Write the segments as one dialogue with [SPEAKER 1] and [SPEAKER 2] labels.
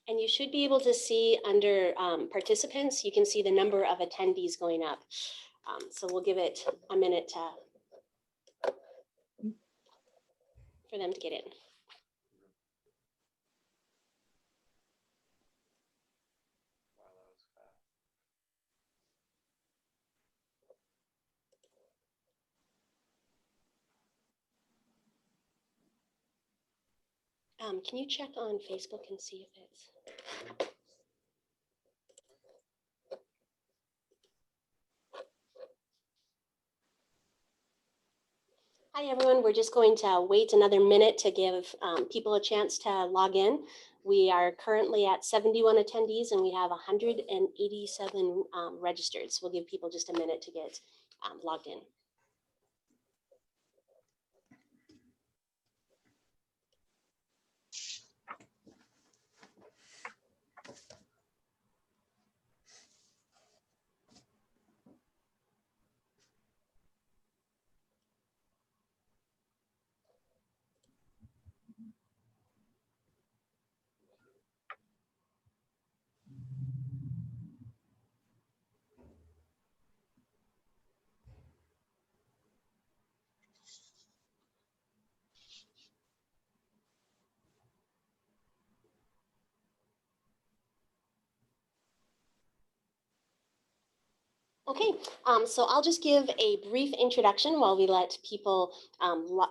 [SPEAKER 1] And you should be able to see under participants, you can see the number of attendees going up. So we'll give it a minute for them to get in. Can you check on Facebook and see if it's... Hi, everyone. We're just going to wait another minute to give people a chance to log in. We are currently at 71 attendees and we have 187 registered. So we'll give people just a minute to get logged in. Okay, so I'll just give a brief introduction while we let people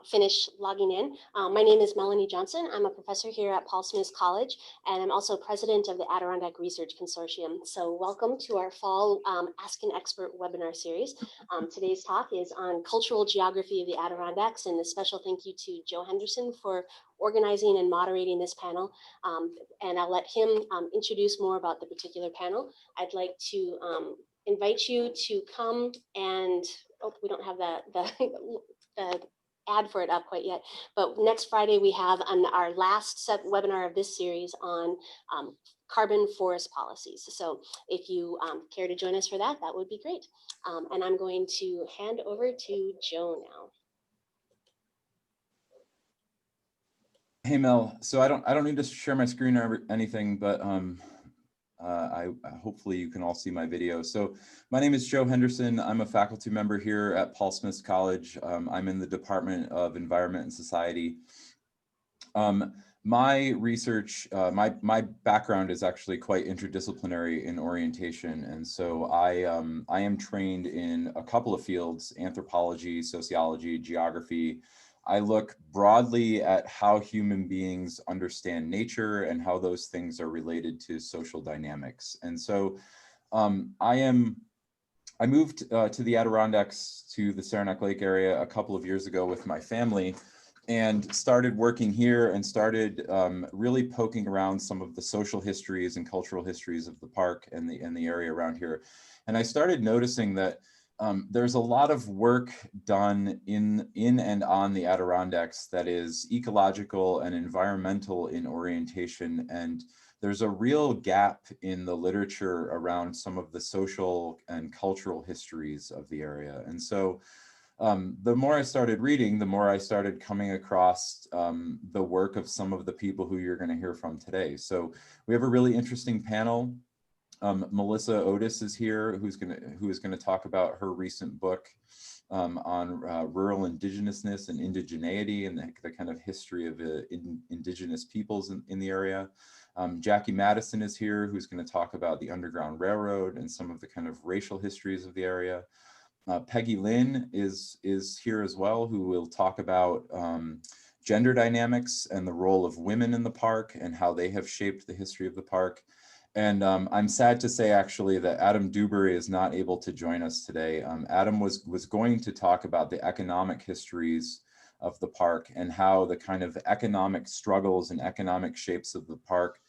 [SPEAKER 1] finish logging in. My name is Melanie Johnson. I'm a professor here at Paul Smith College, and I'm also president of the Adirondack Research Consortium. So welcome to our fall Ask an Expert webinar series. Today's talk is on cultural geography of the Adirondacks, and a special thank you to Joe Henderson for organizing and moderating this panel. And I'll let him introduce more about the particular panel. I'd like to invite you to come and, oh, we don't have the ad for it up quite yet, but next Friday we have our last webinar of this series on carbon forest policies. So if you care to join us for that, that would be great. And I'm going to hand over to Joe now.
[SPEAKER 2] Hey Mel, so I don't need to share my screen or anything, but hopefully you can all see my video. So my name is Joe Henderson. I'm a faculty member here at Paul Smith College. I'm in the Department of Environment and Society. My research, my background is actually quite interdisciplinary in orientation. And so I am trained in a couple of fields: anthropology, sociology, geography. I look broadly at how human beings understand nature and how those things are related to social dynamics. And so I moved to the Adirondacks, to the Saranac Lake area a couple of years ago with my family, and started working here and started really poking around some of the social histories and cultural histories of the park and the area around here. And I started noticing that there's a lot of work done in and on the Adirondacks that is ecological and environmental in orientation, and there's a real gap in the literature around some of the social and cultural histories of the area. And so the more I started reading, the more I started coming across the work of some of the people who you're going to hear from today. So we have a really interesting panel. Melissa Otis is here, who is going to talk about her recent book on rural Indigenousness and indigeneity and the kind of history of indigenous peoples in the area. Jackie Madison is here, who's going to talk about the Underground Railroad and some of the kind of racial histories of the area. Peggy Lynn is here as well, who will talk about gender dynamics and the role of women in the park and how they have shaped the history of the park. And I'm sad to say, actually, that Adam Dewberry is not able to join us today. Adam was going to talk about the economic histories of the park and how the kind of economic struggles and economic shapes of the park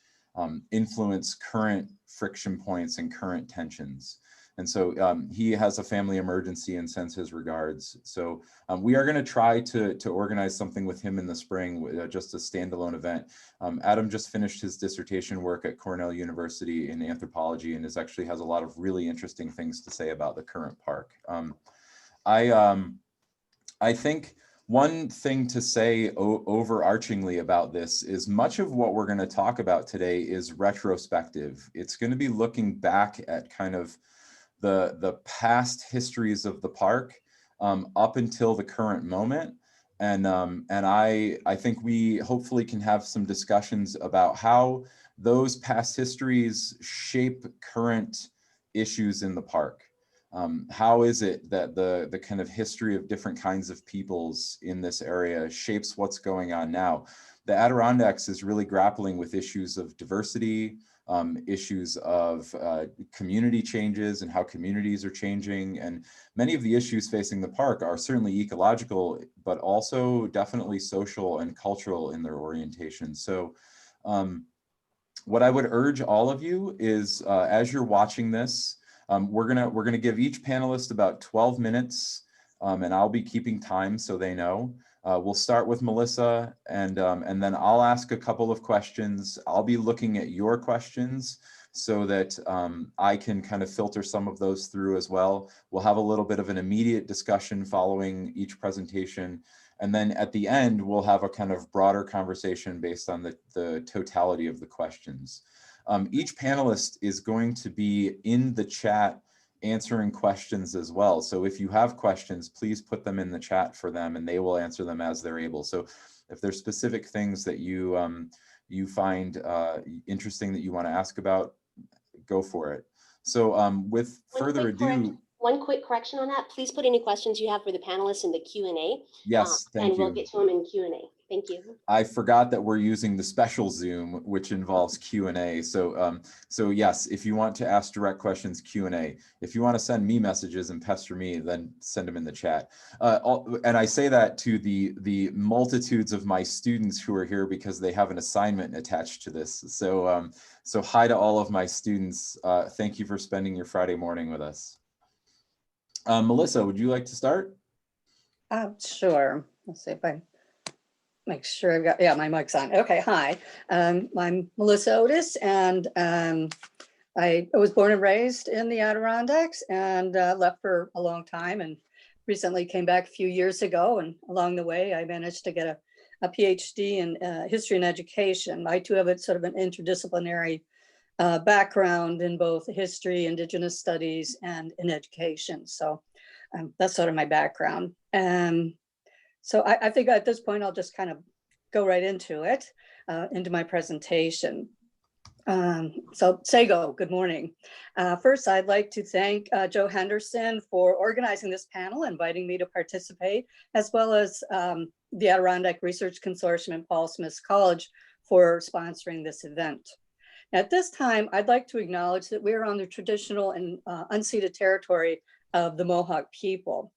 [SPEAKER 2] influence current friction points and current tensions. And so he has a family emergency and sends his regards. So we are going to try to organize something with him in the spring, just a standalone event. Adam just finished his dissertation work at Cornell University in anthropology and actually has a lot of really interesting things to say about the current park. I think One thing to say overarchingly about this is much of what we're going to talk about today is retrospective. It's going to be looking back at kind of the past histories of the park up until the current moment. And I think we hopefully can have some discussions about how those past histories shape current issues in the park. How is it that the kind of history of different kinds of peoples in this area shapes what's going on now? The Adirondacks is really grappling with issues of diversity, issues of community changes and how communities are changing. And many of the issues facing the park are certainly ecological, but also definitely social and cultural in their orientation. So what I would urge all of you is as you're watching this, we're gonna give each panelist about 12 minutes, and I'll be keeping time so they know. We'll start with Melissa, and then I'll ask a couple of questions. I'll be looking at your questions so that I can kind of filter some of those through as well. We'll have a little bit of an immediate discussion following each presentation. And then at the end, we'll have a kind of broader conversation based on the totality of the questions. Each panelist is going to be in the chat answering questions as well. So if you have questions, please put them in the chat for them and they will answer them as they're able. So if there's specific things that you find interesting that you want to ask about, go for it. So with further ado,
[SPEAKER 1] one quick correction on that. Please put any questions you have for the panelists in the Q&A.
[SPEAKER 2] Yes, thank you.
[SPEAKER 1] And we'll get to them in Q&A. Thank you.
[SPEAKER 2] I forgot that we're using the special Zoom, which involves Q&A. So, so yes, if you want to ask direct questions, Q&A. If you want to send me messages and pester me, then send them in the chat. And I say that to the multitudes of my students who are here because they have an assignment attached to this. So, so hi to all of my students. Thank you for spending your Friday morning with us. Melissa, would you like to start?
[SPEAKER 3] Sure. Let's see if I make sure I've got, yeah, my mic's on. Okay, hi. I'm Melissa Otis, and I was born and raised in the Adirondacks and left for a long time and recently came back a few years ago. And along the way, I managed to get a PhD in history and education. I too have a sort of an interdisciplinary background in both history, Indigenous studies, and in education. So that's sort of my background. So I think at this point, I'll just kind of go right into it, into my presentation. So Sego, good morning. First, I'd like to thank Joe Henderson for organizing this panel, inviting me to participate, as well as the Adirondack Research Consortium and Paul Smith College for sponsoring this event. At this time, I'd like to acknowledge that we're on the traditional and unceded territory of the Mohawk people.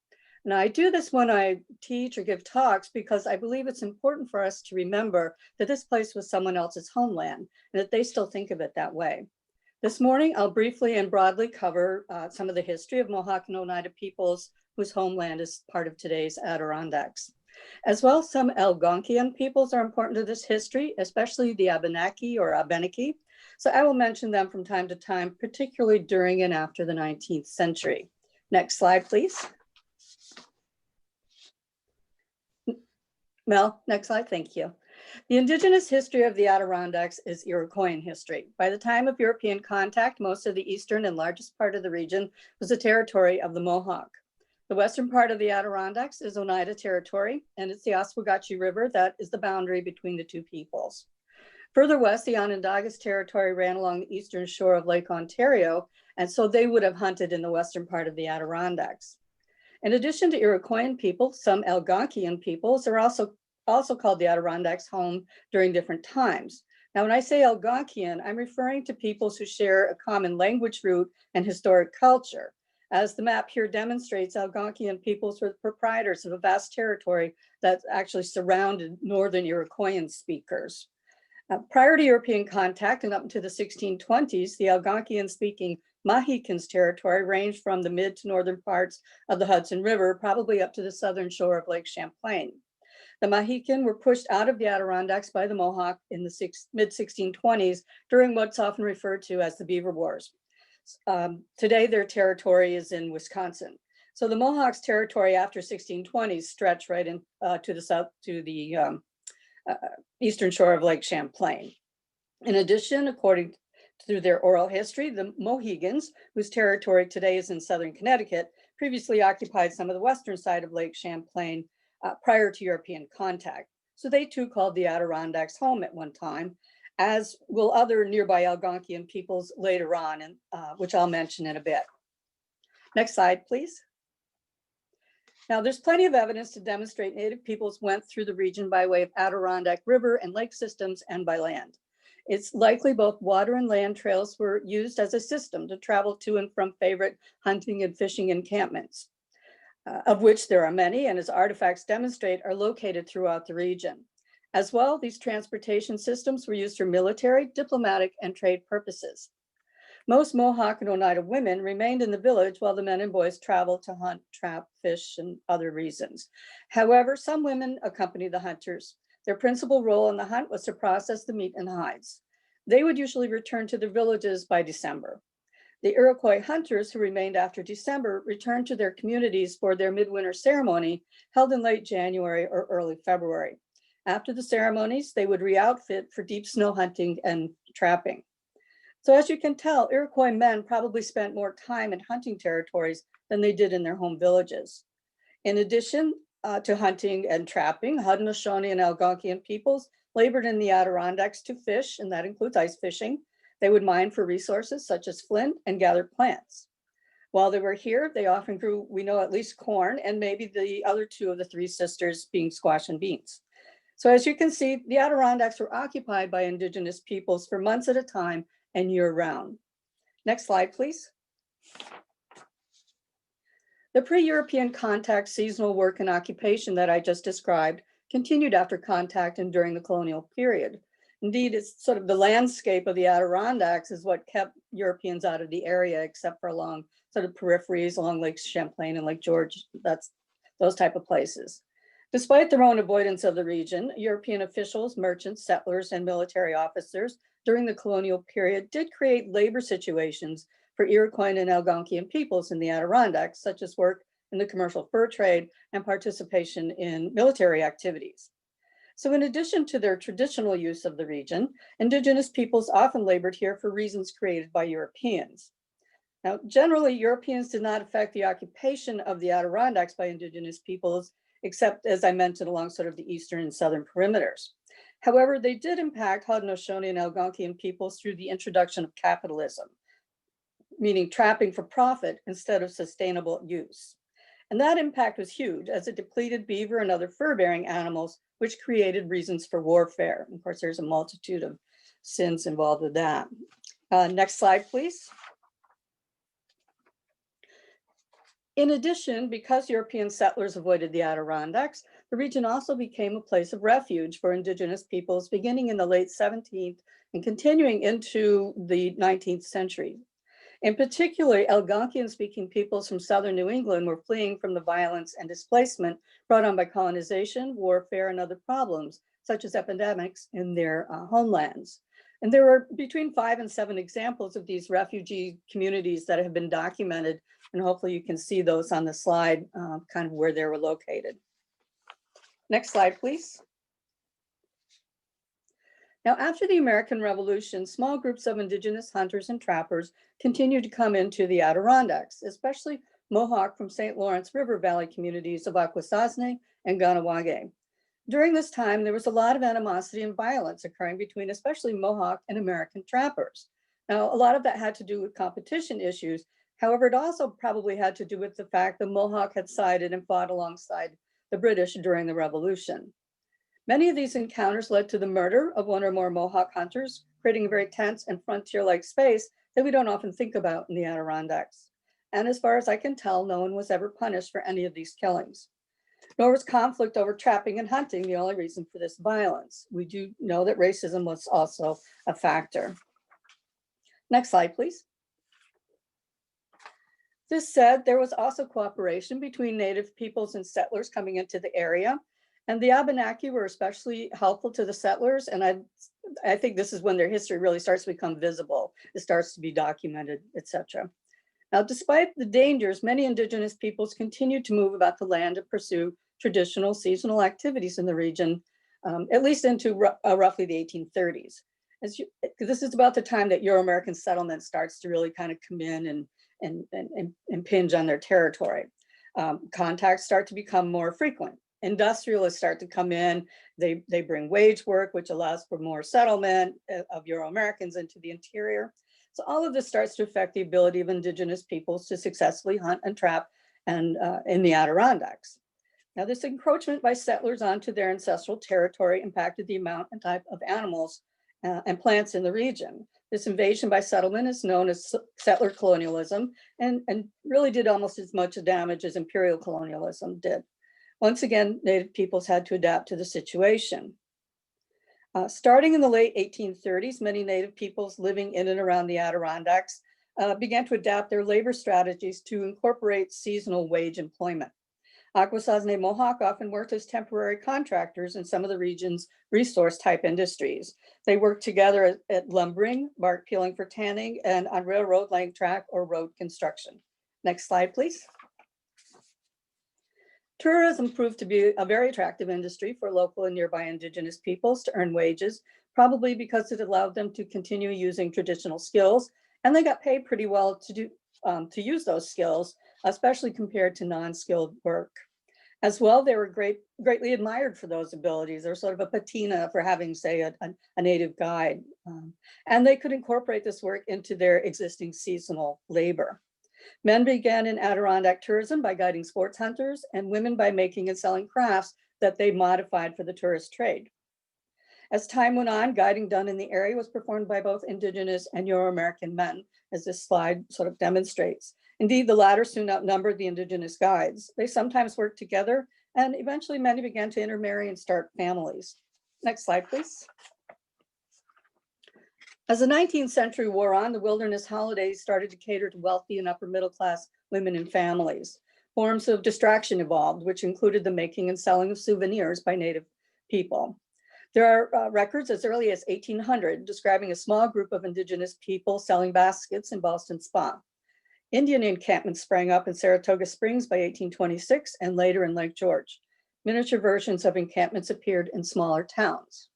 [SPEAKER 3] Now, I do this when I teach or give talks because I believe it's important for us to remember that this place was someone else's homeland and that they still think of it that way. This morning, I'll briefly and broadly cover some of the history of Mohawk and Oneida peoples whose homeland is part of today's Adirondacks. As well, some Algonquian peoples are important to this history, especially the Abenaki or Abenaki. So I will mention them from time to time, particularly during and after the 19th century. Next slide, please. Mel, next slide, thank you. The indigenous history of the Adirondacks is Iroquoian history. By the time of European contact, most of the eastern and largest part of the region was the territory of the Mohawk. The western part of the Adirondacks is Oneida territory, and it's the Oswegatchie River that is the boundary between the two peoples. Further west, the Onondagas territory ran along the eastern shore of Lake Ontario, and so they would have hunted in the western part of the Adirondacks. In addition to Iroquoian people, some Algonquian peoples are also called the Adirondacks home during different times. Now, when I say Algonquian, I'm referring to peoples who share a common language root and historic culture. As the map here demonstrates, Algonquian peoples were the proprietors of a vast territory that actually surrounded northern Iroquoian speakers. Prior to European contact and up into the 1620s, the Algonquian-speaking Mahicans territory ranged from the mid to northern parts of the Hudson River, probably up to the southern shore of Lake Champlain. The Mahican were pushed out of the Adirondacks by the Mohawk in the mid-1620s during what's often referred to as the Beaver Wars. Today, their territory is in Wisconsin. So the Mohawks' territory after 1620 stretched right in to the south, to the eastern shore of Lake Champlain. In addition, according to their oral history, the Mohegans, whose territory today is in southern Connecticut, previously occupied some of the western side of Lake Champlain prior to European contact. So they too called the Adirondacks home at one time, as will other nearby Algonquian peoples later on, and which I'll mention in a bit. Next slide, please. Now, there's plenty of evidence to demonstrate Native peoples went through the region by way of Adirondack River and lake systems and by land. It's likely both water and land trails were used as a system to travel to and from favorite hunting and fishing encampments, of which there are many, and as artifacts demonstrate, are located throughout the region. As well, these transportation systems were used for military, diplomatic, and trade purposes. Most Mohawk and Oneida women remained in the village while the men and boys traveled to hunt, trap, fish, and other reasons. However, some women accompanied the hunters. Their principal role in the hunt was to process the meat and hides. They would usually return to their villages by December. The Iroquois hunters who remained after December returned to their communities for their midwinter ceremony held in late January or early February. After the ceremonies, they would re-outfit for deep snow hunting and trapping. So as you can tell, Iroquois men probably spent more time in hunting territories than they did in their home villages. In addition to hunting and trapping, Haudenosaunee and Algonquian peoples labored in the Adirondacks to fish, and that includes ice fishing. They would mine for resources such as flint and gather plants. While they were here, they often grew, we know, at least corn and maybe the other two of the three sisters being squash and beans. So as you can see, the Adirondacks were occupied by Indigenous peoples for months at a time and year-round. Next slide, please. The pre-European contact seasonal work and occupation that I just described continued after contact and during the colonial period. Indeed, it's sort of the landscape of the Adirondacks is what kept Europeans out of the area, except for along sort of peripheries along Lake Champlain and Lake George, that's those type of places. Despite their own avoidance of the region, European officials, merchants, settlers, and military officers during the colonial period did create labor situations for Iroquoian and Algonquian peoples in the Adirondacks, such as work in the commercial fur trade and participation in military activities. So in addition to their traditional use of the region, Indigenous peoples often labored here for reasons created by Europeans. Now, generally, Europeans did not affect the occupation of the Adirondacks by Indigenous peoples, except, as I mentioned, along sort of the eastern and southern perimeters. However, they did impact Haudenosaunee and Algonquian peoples through the introduction of capitalism, meaning trapping for profit instead of sustainable use. And that impact was huge as it depleted beaver and other fur-bearing animals, which created reasons for warfare. Of course, there's a multitude of sins involved with that. Next slide, please. In addition, because European settlers avoided the Adirondacks, the region also became a place of refuge for Indigenous peoples beginning in the late 17th and continuing into the 19th century. In particular, Algonquian-speaking peoples from southern New England were fleeing from the violence and displacement brought on by colonization, warfare, and other problems, such as epidemics in their homelands. And there were between 5 and 7 examples of these refugee communities that have been documented, and hopefully you can see those on the slide, kind of where they were located. Next slide, please. Now, after the American Revolution, small groups of Indigenous hunters and trappers continued to come into the Adirondacks, especially Mohawk from St. Lawrence River Valley communities of Akwesasne and Ganawage. During this time, there was a lot of animosity and violence occurring between especially Mohawk and American trappers. Now, a lot of that had to do with competition issues. However, it also probably had to do with the fact that Mohawk had sided and fought alongside the British during the Revolution. Many of these encounters led to the murder of one or more Mohawk hunters, creating a very tense and frontier-like space that we don't often think about in the Adirondacks. And as far as I can tell, no one was ever punished for any of these killings. Nor was conflict over trapping and hunting the only reason for this violence. We do know that racism was also a factor. Next slide, please. This said, there was also cooperation between Native peoples and settlers coming into the area. And the Abenaki were especially helpful to the settlers. And I think this is when their history really starts to become visible. It starts to be documented, etc. Now, despite the dangers, many indigenous peoples continued to move about the land to pursue traditional seasonal activities in the region, at least into roughly the 1830s. This is about the time that Euro-American settlement starts to really kind of come in and impinge on their territory. Contacts start to become more frequent. Industrialists start to come in. They bring wage work, which allows for more settlement of Euro-Americans into the interior. So all of this starts to affect the ability of indigenous peoples to successfully hunt and trap and in the Adirondacks. Now, this encroachment by settlers onto their ancestral territory impacted the amount and type of animals and plants in the region. This invasion by settlement is known as settler colonialism and really did almost as much damage as imperial colonialism did. Once again, Native peoples had to adapt to the situation. Starting in the late 1830s, many Native peoples living in and around the Adirondacks began to adapt their labor strategies to incorporate seasonal wage employment. Akwesasne Mohawk often worked as temporary contractors in some of the region's resource type industries. They worked together at lumbering, bark peeling for tanning, and on railroad laying track or road construction. Next slide, please. Tourism proved to be a very attractive industry for local and nearby indigenous peoples to earn wages, probably because it allowed them to continue using traditional skills, and they got paid pretty well to use those skills, especially compared to non-skilled work. As well, they were greatly admired for those abilities. They're sort of a patina for having, say, a native guide. And they could incorporate this work into their existing seasonal labor. Men began in Adirondack tourism by guiding sports hunters, and women by making and selling crafts that they modified for the tourist trade. As time went on, guiding done in the area was performed by both Indigenous and Euro-American men, as this slide sort of demonstrates. Indeed, the latter soon outnumbered the Indigenous guides. They sometimes worked together, and eventually many began to intermarry and start families. Next slide, please. As the 19th century wore on, the wilderness holidays started to cater to wealthy and upper middle class women and families. Forms of distraction evolved, which included the making and selling of souvenirs by Native people. There are records as early as 1800 describing a small group of indigenous people selling baskets in Boston Spa. Indian encampments sprang up in Saratoga Springs by 1826 and later in Lake George. Miniature versions of encampments appeared in smaller towns.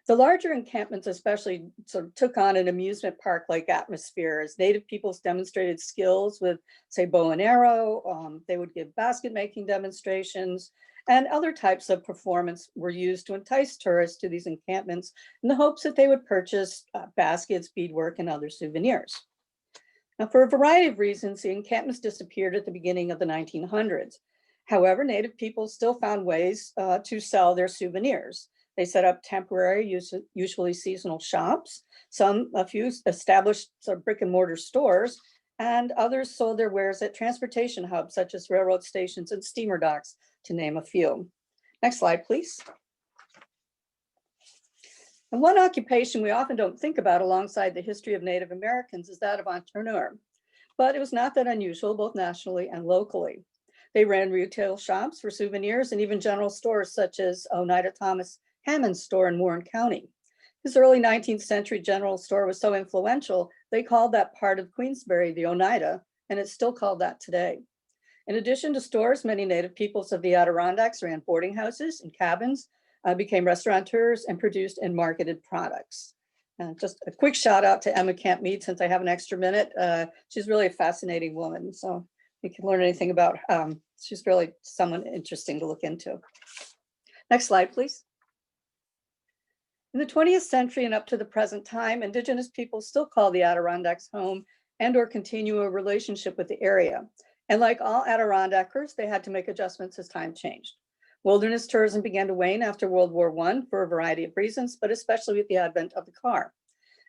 [SPEAKER 3] The larger encampments especially sort of took on an amusement park-like atmosphere as Native peoples demonstrated skills with, say, bow and arrow. They would give basket making demonstrations, and other types of performance were used to entice tourists to these encampments in the hopes that they would purchase baskets, beadwork, and other souvenirs. Now, for a variety of reasons, the encampments disappeared at the beginning of the 1900s. However, Native people still found ways to sell their souvenirs. They set up temporary, usually seasonal shops. A few established sort of brick and mortar stores, and others sold their wares at transportation hubs, such as railroad stations and steamer docks, to name a few. Next slide, please. And one occupation we often don't think about alongside the history of Native Americans is that of entrepreneur. But it was not that unusual, both nationally and locally. They ran retail shops for souvenirs and even general stores such as Oneida Thomas Hammond's store in Warren County. His early 19th century general store was so influential, they called that part of Queensbury the Oneida, and it's still called that today. In addition to stores, many Native peoples of the Adirondacks ran boarding houses and cabins, became restaurateurs, and produced and marketed products. Just a quick shout out to Emma Camp Mead, since I have an extra minute. She's really a fascinating woman, so if you can learn anything about, she's really someone interesting to look into. Next slide, please. In the 20th century and up to the present time, Indigenous people still call the Adirondacks home and or continue a relationship with the area. And like all Adirondackers, they had to make adjustments as time changed. Wilderness tourism began to wane after World War I for a variety of reasons, but especially with the advent of the car.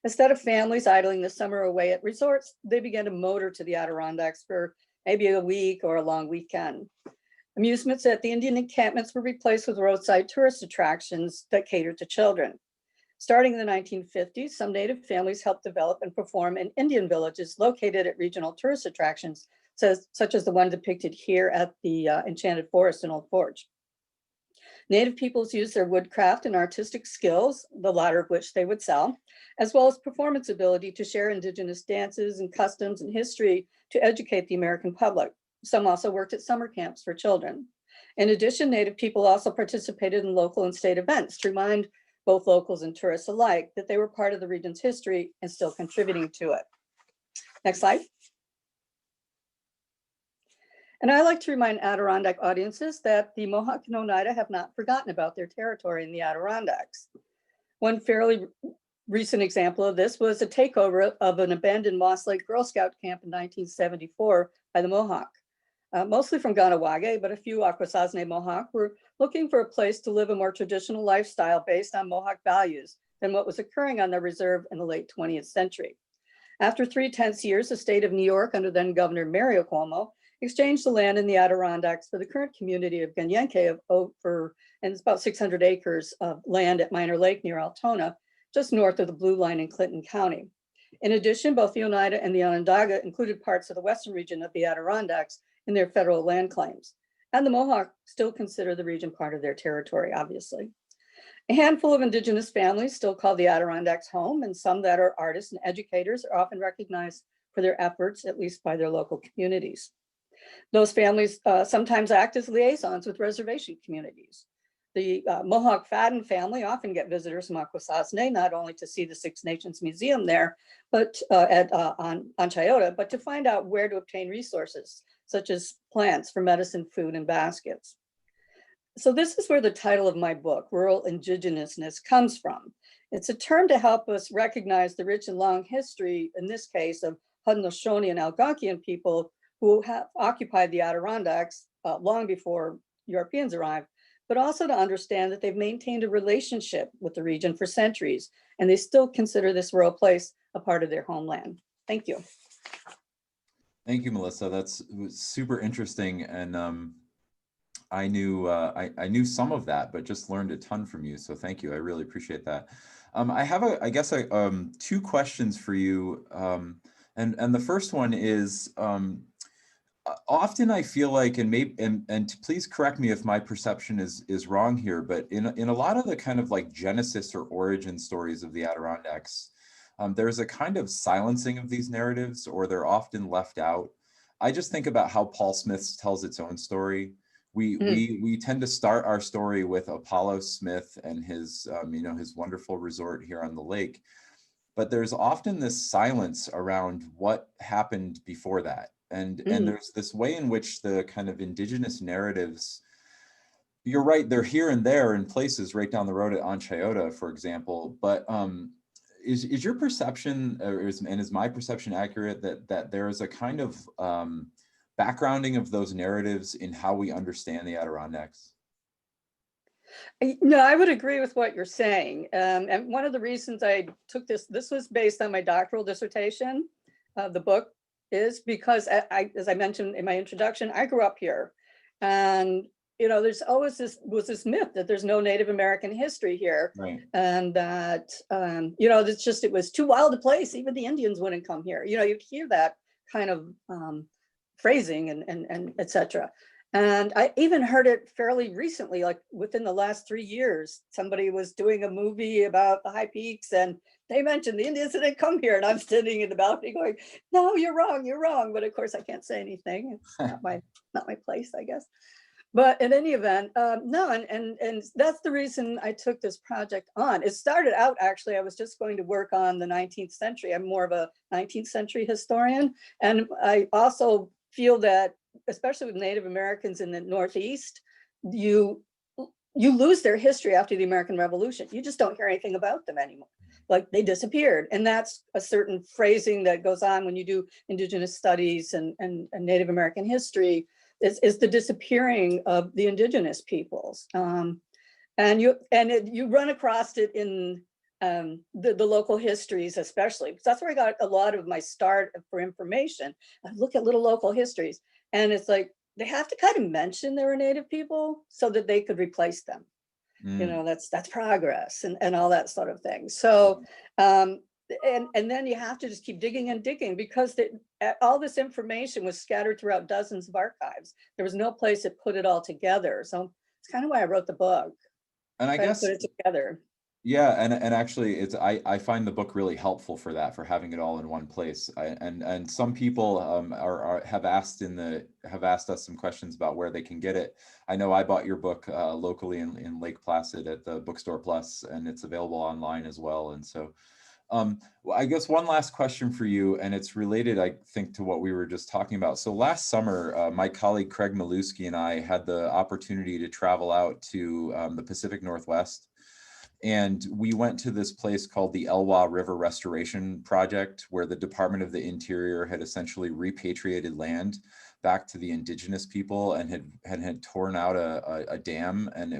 [SPEAKER 3] Instead of families idling the summer away at resorts, they began to motor to the Adirondacks for maybe a week or a long weekend. Amusements at the Indian encampments were replaced with roadside tourist attractions that catered to children. Starting in the 1950s, some Native families helped develop and perform in Indian villages located at regional tourist attractions, such as the one depicted here at the Enchanted Forest in Old Forge. Native peoples used their woodcraft and artistic skills, the latter of which they would sell, as well as performance ability to share Indigenous dances and customs and history to educate the American public. Some also worked at summer camps for children. In addition, Native people also participated in local and state events to remind both locals and tourists alike that they were part of the region's history and still contributing to it. Next slide. And I like to remind Adirondack audiences that the Mohawk and Oneida have not forgotten about their territory in the Adirondacks. One fairly recent example of this was a takeover of an abandoned Moss Lake Girl Scout camp in 1974 by the Mohawk. Mostly from Ganawage, but a few Akwesasne Mohawk were looking for a place to live a more traditional lifestyle based on Mohawk values than what was occurring on their reserve in the late 20th century. After 3 tense years, the state of New York, under then Governor Mario Cuomo, exchanged the land in the Adirondacks for the current community of Ganyenke and it's about 600 acres of land at Minor Lake near Altona, just north of the Blue Line in Clinton County. In addition, both the Oneida and the Onondaga included parts of the western region of the Adirondacks in their federal land claims. And the Mohawk still consider the region part of their territory, obviously. A handful of Indigenous families still call the Adirondacks home, and some that are artists and educators are often recognized for their efforts, at least by their local communities. Those families sometimes act as liaisons with reservation communities. The Mohawk Fadden family often get visitors from Akwesasne, not only to see the Six Nations Museum there, but on Chiota, but to find out where to obtain resources, such as plants for medicine, food, and baskets. So this is where the title of my book, Rural Indigenousness, comes from. It's a term to help us recognize the rich and long history, in this case, of Haudenosaunee and Algonquian people who have occupied the Adirondacks long before Europeans arrived, but also to understand that they've maintained a relationship with the region for centuries, and they still consider this rural place a part of their homeland. Thank you.
[SPEAKER 2] Thank you, Melissa. That's super interesting, and I knew some of that, but just learned a ton from you. So thank you. I really appreciate that. I have I guess 2 questions for you, and the first one is, often I feel like, and please correct me if my perception is wrong here, but in a lot of the kind of like genesis or origin stories of the Adirondacks, there's a kind of silencing of these narratives, or they're often left out. I just think about how Paul Smith tells its own story. We tend to start our story with Apollo Smith and his his wonderful resort here on the lake, but there's often this silence around what happened before that. And there's this way in which the kind of indigenous narratives, you're right, they're here and there in places right down the road at Chiota, for example. But is your perception, is my perception accurate that there is a kind of backgrounding of those narratives in how we understand the Adirondacks?
[SPEAKER 3] No, I would agree with what you're saying. And one of the reasons I took this was based on my doctoral dissertation. The book is because, as I mentioned in my introduction, I grew up here, and there's always this myth that there's no Native American history here,
[SPEAKER 2] right,
[SPEAKER 3] and that it's just, it was too wild a place. Even the Indians wouldn't come here. You'd hear that kind of phrasing and etc. And I even heard it fairly recently, like within the last 3 years. Somebody was doing a movie about the high peaks, and they mentioned the Indians didn't come here. And I'm sitting in the balcony going, no, you're wrong, you're wrong. But of course, I can't say anything. It's not my place, I guess. But in any event, no, and that's the reason I took this project on. It started out, actually, I was just going to work on the 19th century. I'm more of a 19th century historian. And I also feel that, especially with Native Americans in the Northeast, you lose their history after the American Revolution. You just don't hear anything about them anymore. Like, they disappeared. And that's a certain phrasing that goes on when you do Indigenous studies and Native American history, is the disappearing of the Indigenous peoples. And you run across it in the local histories, especially, because that's where I got a lot of my start for information. I look at little local histories, and it's like, they have to kind of mention there were Native people so that they could replace them. That's progress and all that sort of thing. So, and then you have to just keep digging and digging, because all this information was scattered throughout dozens of archives. There was no place that put it all together. So it's kind of why I wrote the book.
[SPEAKER 2] And I
[SPEAKER 3] Try to
[SPEAKER 2] guess,
[SPEAKER 3] put it together.
[SPEAKER 2] yeah, and actually, I find the book really helpful for that, for having it all in one place. And some people have asked us some questions about where they can get it. I know I bought your book locally in Lake Placid at the Bookstore Plus, and it's available online as well. And so, well, I guess one last question for you, and it's related, I think, to what we were just talking about. So last summer, my colleague Craig Maluski and I had the opportunity to travel out to the Pacific Northwest. And we went to this place called the Elwha River Restoration Project, where the Department of the Interior had essentially repatriated land back to the indigenous people and had torn out a dam, and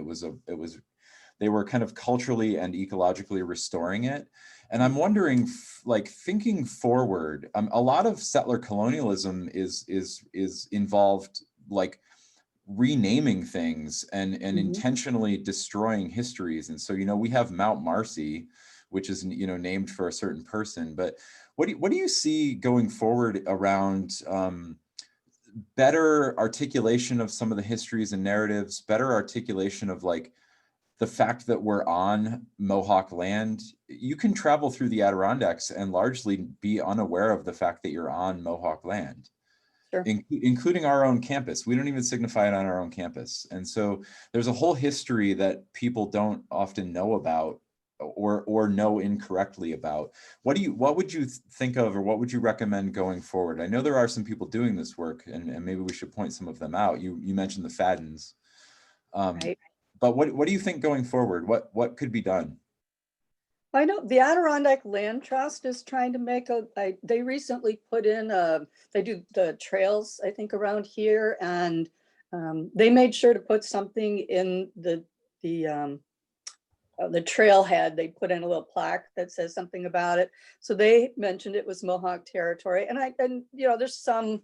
[SPEAKER 2] they were kind of culturally and ecologically restoring it. And I'm wondering, like, thinking forward, a lot of settler colonialism is involved, like, renaming things and intentionally destroying histories. And so, we have Mount Marcy, which is, named for a certain person. But what do you see going forward around better articulation of some of the histories and narratives, better articulation of, like, the fact that we're on Mohawk land? You can travel through the Adirondacks and largely be unaware of the fact that you're on Mohawk land.
[SPEAKER 3] Sure.
[SPEAKER 2] Including our own campus. We don't even signify it on our own campus. And so there's a whole history that people don't often know about or know incorrectly about. What would you think of, or what would you recommend going forward? I know there are some people doing this work, and maybe we should point some of them out. You mentioned the Faddens.
[SPEAKER 3] Right.
[SPEAKER 2] But what do you think going forward? What could be done?
[SPEAKER 3] I know the Adirondack Land Trust is trying to make they recently put in they do the trails, I think, around here, and they made sure to put something in the trailhead. They put in a little plaque that says something about it. So they mentioned it was Mohawk territory, and there's some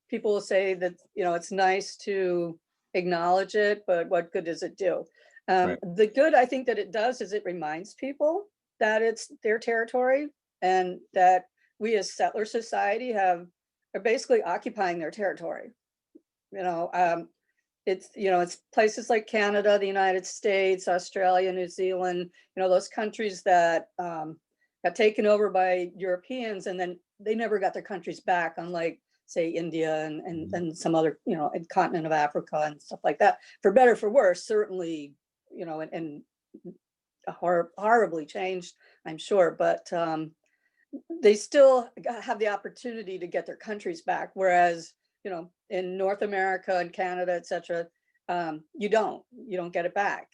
[SPEAKER 3] people will say that it's nice to acknowledge it, but what good does it do?
[SPEAKER 2] Right.
[SPEAKER 3] The good I think that it does is it reminds people that it's their territory, and that we as settler society are basically occupying their territory. It's places like Canada, the United States, Australia, New Zealand, those countries that got taken over by Europeans, and then they never got their countries back, unlike, say, India and some other, continent of Africa and stuff like that. For better, for worse, certainly, and horribly changed, I'm sure, but they still have the opportunity to get their countries back. Whereas, in North America and Canada, etc., you don't get it back.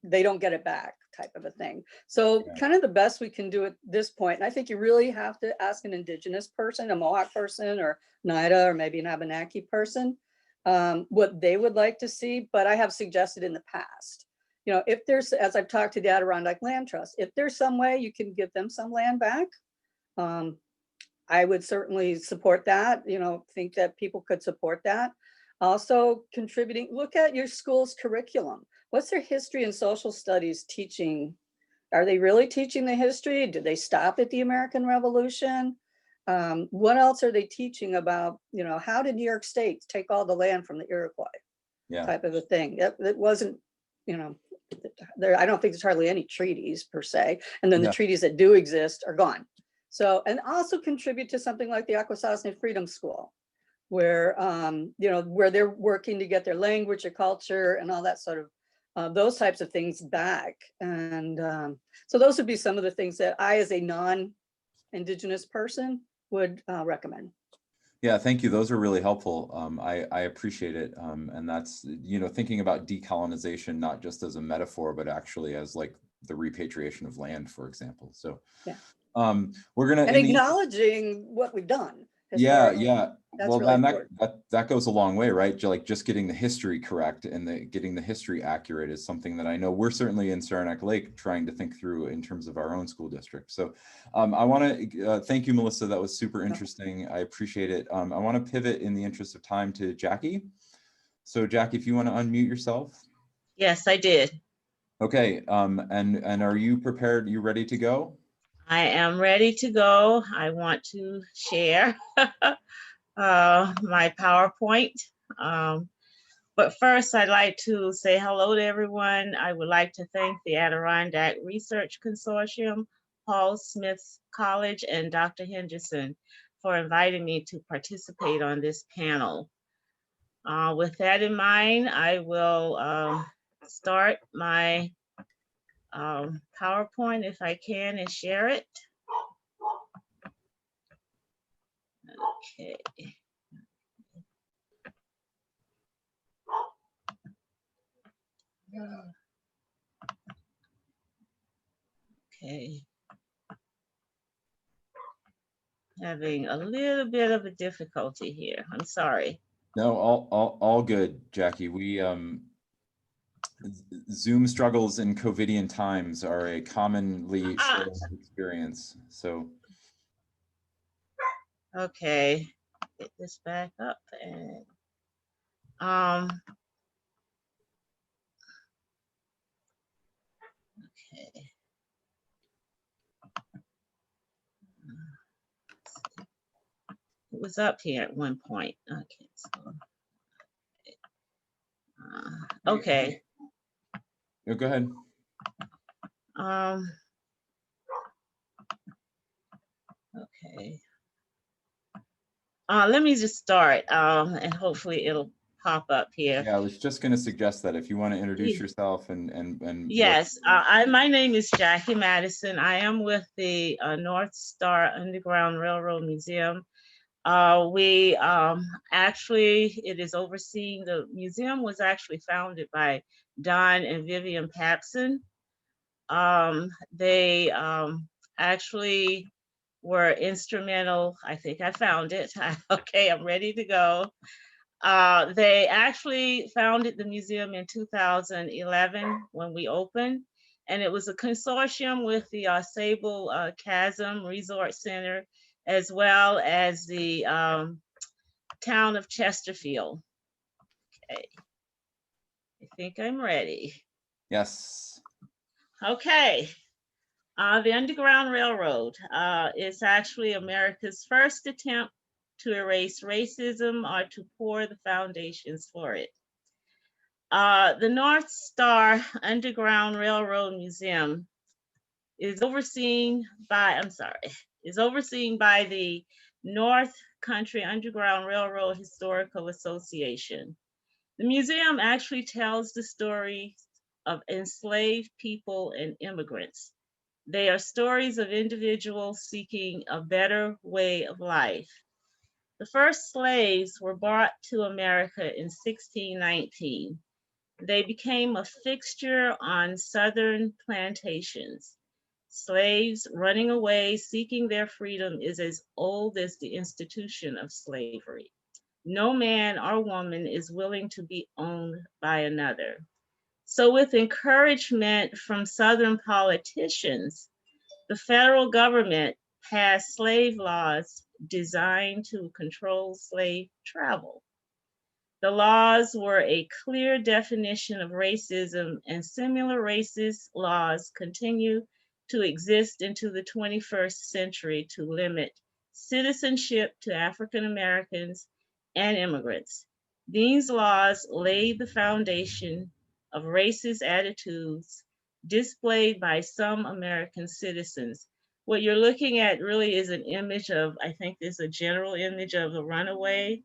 [SPEAKER 3] They don't get it back, type of a thing. So kind of the best we can do at this point, and I think you really have to ask an Indigenous person, a Mohawk person, or Naida, or maybe an Abenaki person, what they would like to see. But I have suggested in the past, if there's, as I've talked to the Adirondack Land Trust, if there's some way you can give them some land back, I would certainly support that. Think that people could support that. Also contributing, look at your school's curriculum. What's their history and social studies teaching? Are they really teaching the history? Do they stop at the American Revolution? What else are they teaching about, how did New York State take all the land from the Iroquois?
[SPEAKER 2] Yeah.
[SPEAKER 3] Type of a thing. It wasn't, I don't think there's hardly any treaties per se. And then the treaties that do exist are gone. So, and also contribute to something like the Akwesasne Freedom School, where, where they're working to get their language, their culture, and all that sort of, those types of things back. And so those would be some of the things that I, as a non-Indigenous person, would recommend.
[SPEAKER 2] Yeah, thank you. Those are really helpful. I appreciate it. And that's, thinking about decolonization, not just as a metaphor, but actually as, like, the repatriation of land, for example. So
[SPEAKER 3] yeah,
[SPEAKER 2] we're going to,
[SPEAKER 3] and acknowledging what we've done.
[SPEAKER 2] Yeah.
[SPEAKER 3] That's
[SPEAKER 2] well,
[SPEAKER 3] really
[SPEAKER 2] then that goes a long way, right? Like, just getting the history correct and getting the history accurate is something that I know we're certainly in Saranac Lake trying to think through in terms of our own school district. So I want to thank you, Melissa. That was super interesting. I appreciate it. I want to pivot in the interest of time to Jackie. So Jackie, if you want to unmute yourself.
[SPEAKER 4] Yes, I did.
[SPEAKER 2] Okay. And are you prepared? You ready to go?
[SPEAKER 4] I am ready to go. I want to share my PowerPoint. But first, I'd like to say hello to everyone. I would like to thank the Adirondack Research Consortium, Paul Smith College, and Dr. Henderson for inviting me to participate on this panel. With that in mind, I will start my PowerPoint if I can and share it. Okay. Okay. Having a little bit of a difficulty here. I'm sorry.
[SPEAKER 2] No, all good, Jackie. We Zoom struggles in COVIDian times are a commonly shared experience. So
[SPEAKER 4] okay, get this back up and okay. It was up here at one point. Okay, so okay.
[SPEAKER 2] no, go ahead.
[SPEAKER 4] Okay. Let me just start and hopefully it'll pop up here.
[SPEAKER 2] Yeah, I was just going to suggest that if you want to introduce yourself and
[SPEAKER 4] yes, my name is Jackie Madison. I am with the North Star Underground Railroad Museum. We actually, it is overseeing, the museum was actually founded by Don and Vivian Papson. They actually were instrumental. I think I found it. Okay, I'm ready to go. They actually founded the museum in 2011 when we opened, and it was a consortium with the Sable Chasm Resort Center, as well as the town of Chesterfield. Okay, I think I'm ready.
[SPEAKER 2] Yes.
[SPEAKER 4] Okay. The Underground Railroad is actually America's first attempt to erase racism or to pour the foundations for it. The North Star Underground Railroad Museum is overseen by the North Country Underground Railroad Historical Association. The museum actually tells the stories of enslaved people and immigrants. They are stories of individuals seeking a better way of life. The first slaves were brought to America in 1619. They became a fixture on Southern plantations. Slaves running away, seeking their freedom is as old as the institution of slavery. No man or woman is willing to be owned by another. So with encouragement from Southern politicians, the federal government passed slave laws designed to control slave travel. The laws were a clear definition of racism, and similar racist laws continue to exist into the 21st century to limit citizenship to African Americans and immigrants. These laws laid the foundation of racist attitudes displayed by some American citizens. What you're looking at really is an image of, I think there's a general image of a runaway.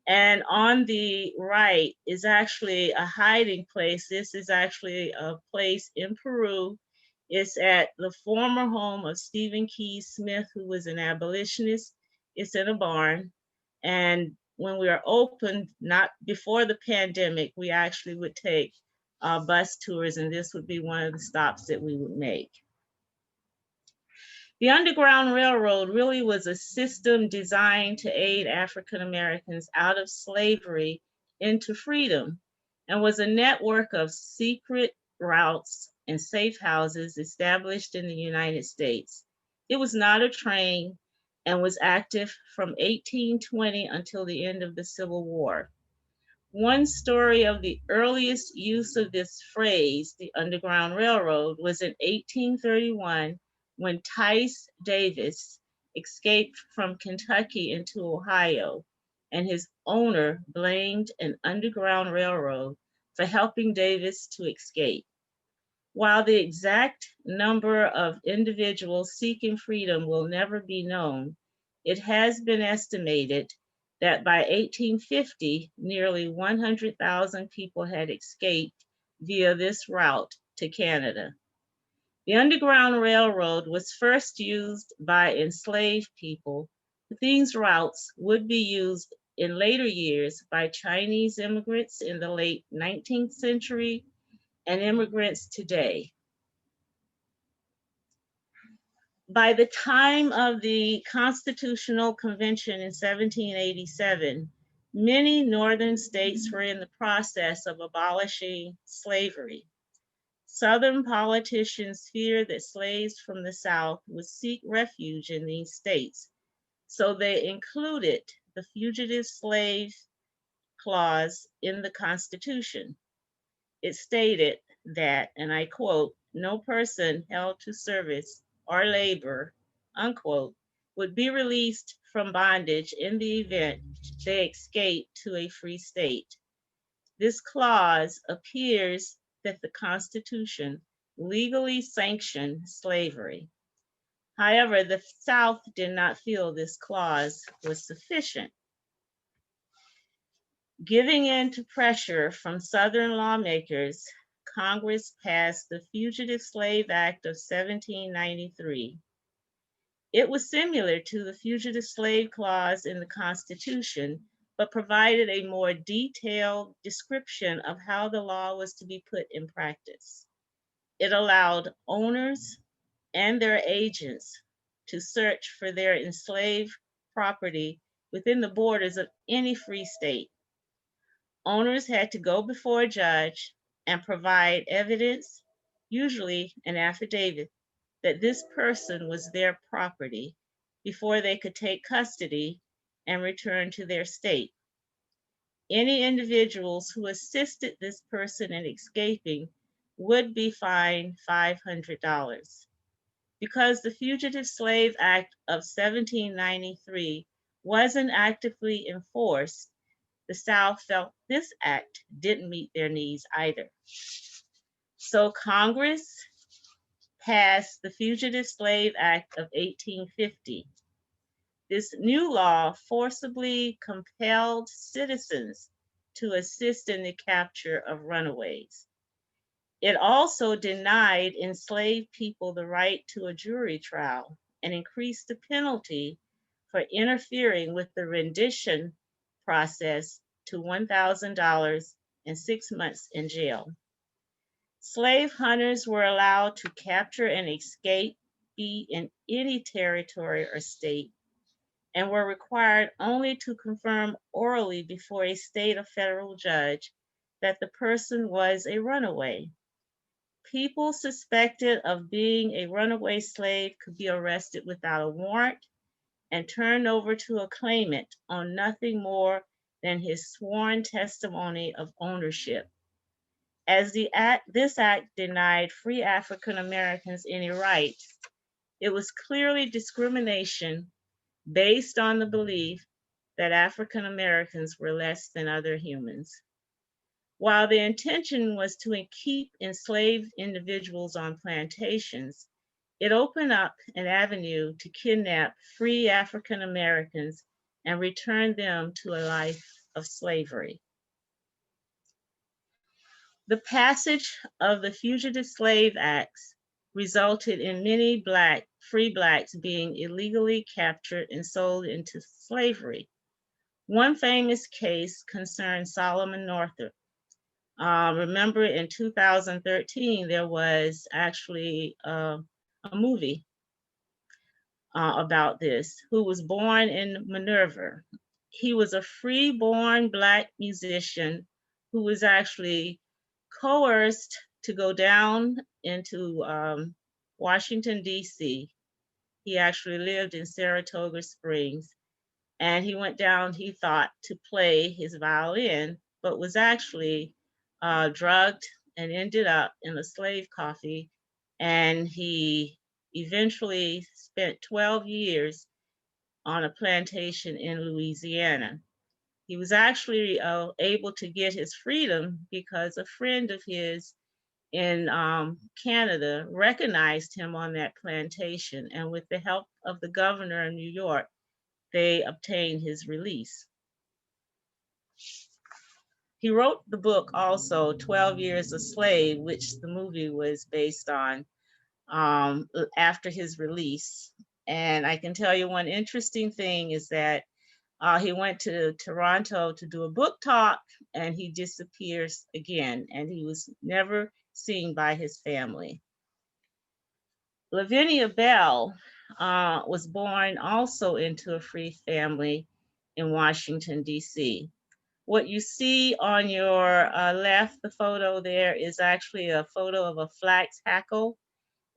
[SPEAKER 4] And on the right is actually a hiding place. This is actually a place in Peru. It's at the former home of Stephen Key Smith, who was an abolitionist. It's in a barn. And when we are open, not before the pandemic, we actually would take bus tours, and this would be one of the stops that we would make. The Underground Railroad really was a system designed to aid African Americans out of slavery into freedom, and was a network of secret routes and safe houses established in the United States. It was not a train and was active from 1820 until the end of the Civil War. One story of the earliest use of this phrase, the Underground Railroad, was in 1831 when Tice Davis escaped from Kentucky into Ohio, and his owner blamed an Underground Railroad for helping Davis to escape. While the exact number of individuals seeking freedom will never be known, it has been estimated that by 1850, nearly 100,000 people had escaped via this route to Canada. The Underground Railroad was first used by enslaved people, but these routes would be used in later years by Chinese immigrants in the late 19th century and immigrants today. By the time of the Constitutional Convention in 1787, many northern states were in the process of abolishing slavery. Southern politicians feared that slaves from the South would seek refuge in these states, so they included the Fugitive Slave Clause in the Constitution. It stated that, and I quote, "No person held to service or labor," unquote, would be released from bondage in the event they escaped to a free state. This clause appears that the Constitution legally sanctioned slavery. However, the South did not feel this clause was sufficient. Giving in to pressure from Southern lawmakers, Congress passed the Fugitive Slave Act of 1793. It was similar to the Fugitive Slave Clause in the Constitution, but provided a more detailed description of how the law was to be put in practice. It allowed owners and their agents to search for their enslaved property within the borders of any free state. Owners had to go before a judge and provide evidence, usually an affidavit, that this person was their property before they could take custody and return to their state. Any individuals who assisted this person in escaping would be fined $500. Because the Fugitive Slave Act of 1793 wasn't actively enforced, the South felt this act didn't meet their needs either. So Congress passed the Fugitive Slave Act of 1850. This new law forcibly compelled citizens to assist in the capture of runaways. It also denied enslaved people the right to a jury trial and increased the penalty for interfering with the rendition process to $1,000 and 6 months in jail. Slave hunters were allowed to capture and escape in any territory or state, and were required only to confirm orally before a state or federal judge that the person was a runaway. People suspected of being a runaway slave could be arrested without a warrant and turned over to a claimant on nothing more than his sworn testimony of ownership. As this act denied free African Americans any rights, it was clearly discrimination based on the belief that African Americans were less than other humans. While the intention was to keep enslaved individuals on plantations, it opened up an avenue to kidnap free African Americans and return them to a life of slavery. The passage of the Fugitive Slave Acts resulted in many free Blacks being illegally captured and sold into slavery. One famous case concerned Solomon Northup. Remember in 2013, there was actually a movie about this, who was born in Minerva. He was a free-born Black musician who was actually coerced to go down into Washington, D.C. He actually lived in Saratoga Springs, and he went down, he thought, to play his violin, but was actually drugged and ended up in a slave coffee. And he eventually spent 12 years on a plantation in Louisiana. He was actually able to get his freedom because a friend of his in Canada recognized him on that plantation, and with the help of the governor of New York, they obtained his release. He wrote the book also, 12 Years a Slave, which the movie was based on after his release. And I can tell you one interesting thing is that he went to Toronto to do a book talk, and he disappears again, and he was never seen by his family. Lavinia Bell was born also into a free family in Washington, D.C. What you see on your left, the photo there, is actually a photo of a flax hackle.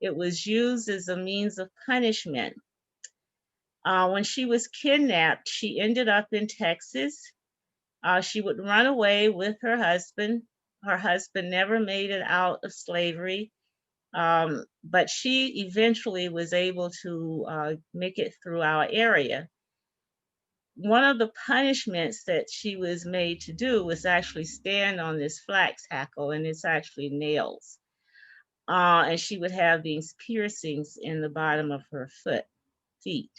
[SPEAKER 4] It was used as a means of punishment. When she was kidnapped, she ended up in Texas. She would run away with her husband. Her husband never made it out of slavery, but she eventually was able to make it through our area. One of the punishments that she was made to do was actually stand on this flax hackle, and it's actually nails. And she would have these piercings in the bottom of her feet.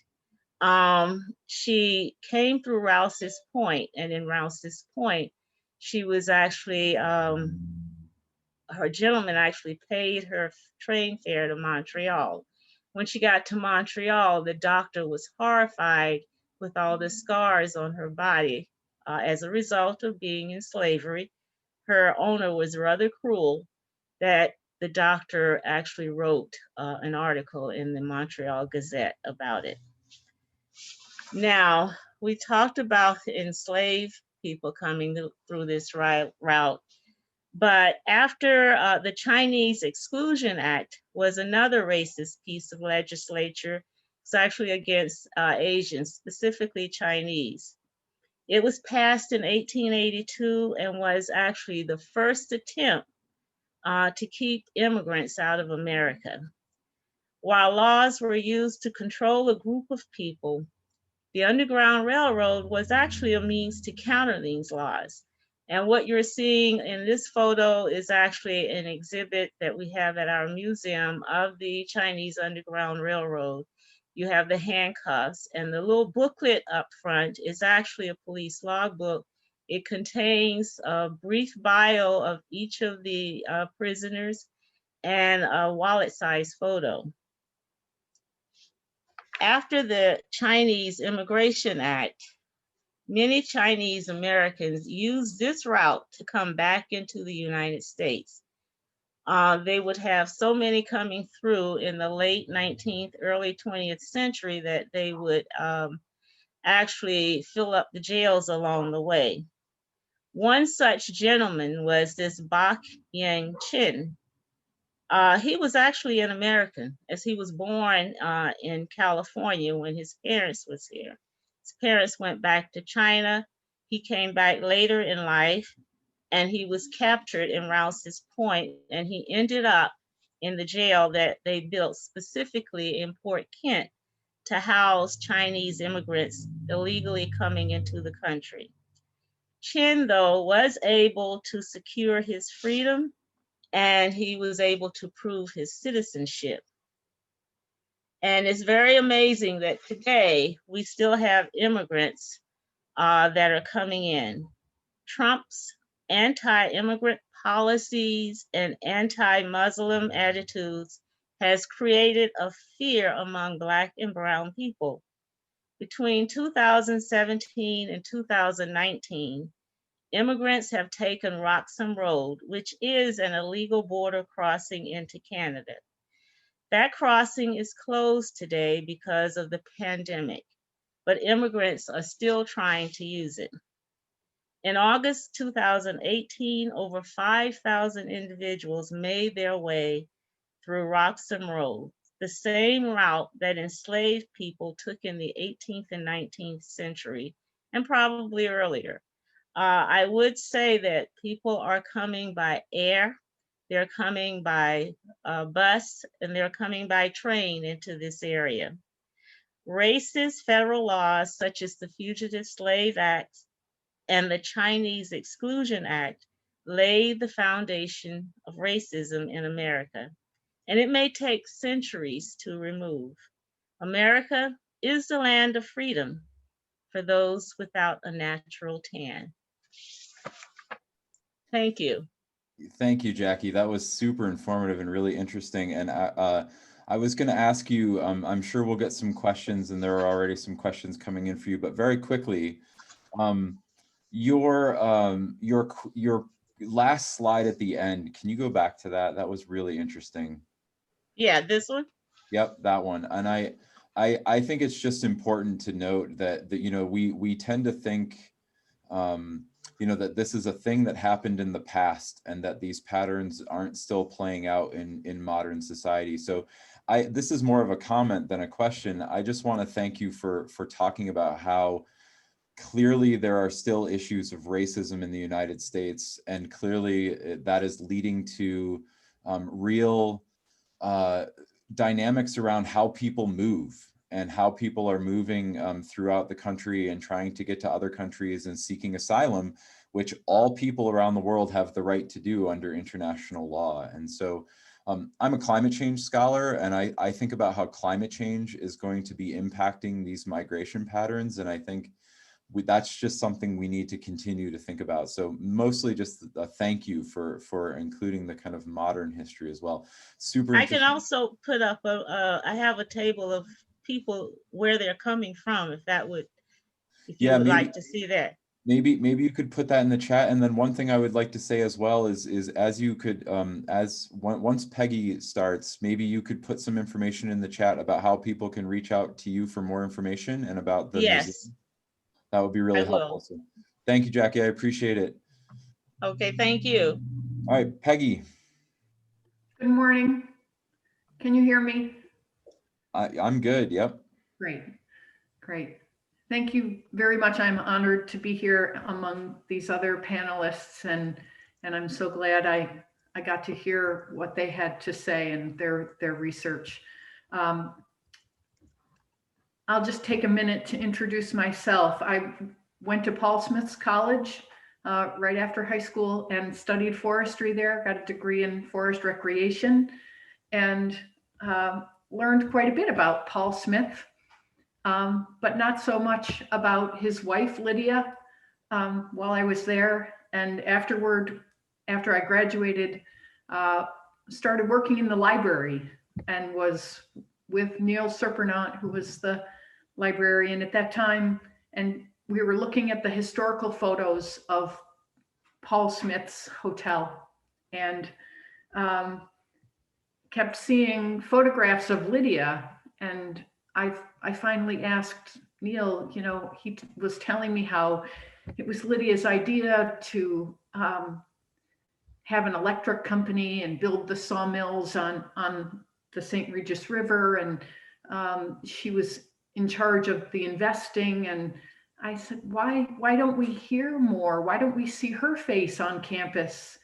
[SPEAKER 4] She came through Rouse's Point, and in Rouse's Point, she was actually, her gentleman actually paid her train fare to Montreal. When she got to Montreal, the doctor was horrified with all the scars on her body as a result of being in slavery. Her owner was rather cruel that the doctor actually wrote an article in the Montreal Gazette about it. Now, we talked about enslaved people coming through this route, but after the Chinese Exclusion Act was another racist piece of legislature. It's actually against Asians, specifically Chinese. It was passed in 1882 and was actually the first attempt to keep immigrants out of America. While laws were used to control a group of people, the Underground Railroad was actually a means to counter these laws. And what you're seeing in this photo is actually an exhibit that we have at our museum of the Chinese Underground Railroad. You have the handcuffs, and the little booklet up front is actually a police logbook. It contains a brief bio of each of the prisoners and a wallet-sized photo. After the Chinese Immigration Act, many Chinese Americans used this route to come back into the United States. They would have so many coming through in the late 19th, early 20th century that they would actually fill up the jails along the way. One such gentleman was this Bok Ying Chin. He was actually an American, as he was born in California when his parents was here. His parents went back to China. He came back later in life, and he was captured in Rouse's Point, and he ended up in the jail that they built specifically in Port Kent to house Chinese immigrants illegally coming into the country. Chin, though, was able to secure his freedom, and he was able to prove his citizenship. And it's very amazing that today we still have immigrants that are coming in. Trump's anti-immigrant policies and anti-Muslim attitudes has created a fear among Black and Brown people. Between 2017 and 2019, immigrants have taken Roxham Road, which is an illegal border crossing into Canada. That crossing is closed today because of the pandemic, but immigrants are still trying to use it. In August 2018, over 5,000 individuals made their way through Roxham Road, the same route that enslaved people took in the 18th and 19th century, and probably earlier. I would say that people are coming by air, they're coming by bus, and they're coming by train into this area. Racist federal laws such as the Fugitive Slave Act and the Chinese Exclusion Act laid the foundation of racism in America, and it may take centuries to remove. America is the land of freedom for those without a natural tan. Thank you.
[SPEAKER 2] Thank you, Jackie. That was super informative and really interesting. And I was going to ask you, I'm sure we'll get some questions, and there are already some questions coming in for you, but very quickly, your last slide at the end, can you go back to that? That was really interesting.
[SPEAKER 4] Yeah, this one?
[SPEAKER 2] Yep, that one. And I think it's just important to note that you know, we tend to think you know, that this is a thing that happened in the past and that these patterns aren't still playing out in modern society. So this is more of a comment than a question. I just want to thank you for talking about how clearly there are still issues of racism in the United States, and clearly that is leading to real dynamics around how people move and how people are moving throughout the country and trying to get to other countries and seeking asylum, which all people around the world have the right to do under international law. And so I'm a climate change scholar, and I think about how climate change is going to be impacting these migration patterns. And I think that's just something we need to continue to think about. So mostly just a thank you for including the kind of modern history as well. Super.
[SPEAKER 4] I can also put up I have a table of people where they're coming from, if you would like to see that.
[SPEAKER 2] Maybe you could put that in the chat. And then one thing I would like to say as well is as you could, once Peggy starts, maybe you could put some information in the chat about how people can reach out to you for more information and about the museum. That would be really helpful. So thank you, Jackie. I appreciate it.
[SPEAKER 4] Okay, thank you.
[SPEAKER 2] All right, Peggy.
[SPEAKER 5] Good morning. Can you hear me?
[SPEAKER 2] I'm good. Yep.
[SPEAKER 5] Great. Thank you very much. I'm honored to be here among these other panelists, and I'm so glad I got to hear what they had to say and their research. I'll just take a minute to introduce myself. I went to Paul Smith's College right after high school and studied forestry there, got a degree in forest recreation, and learned quite a bit about Paul Smith, but not so much about his wife, Lydia, while I was there. And afterward, after I graduated, started working in the library and was with Neil Serpernant, who was the librarian at that time. And we were looking at the historical photos of Paul Smith's hotel, and kept seeing photographs of Lydia. And I finally asked Neil, you know, he was telling me how it was Lydia's idea to have an electric company and build the sawmills on the St. Regis River. And she was in charge of the investing. And I said, why don't we hear more? Why don't we see her face on campus?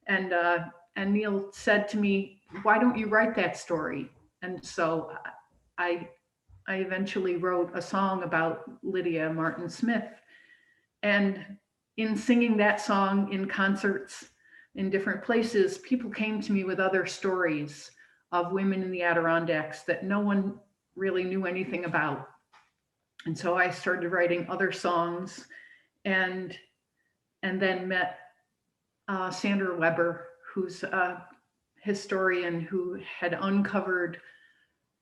[SPEAKER 5] And Neil said to me, why don't you write that story? And so I eventually wrote a song about Lydia Martin Smith. And in singing that song in concerts in different places, people came to me with other stories of women in the Adirondacks that no one really knew anything about. And so I started writing other songs, and then met Sandra Weber, who's a historian who had uncovered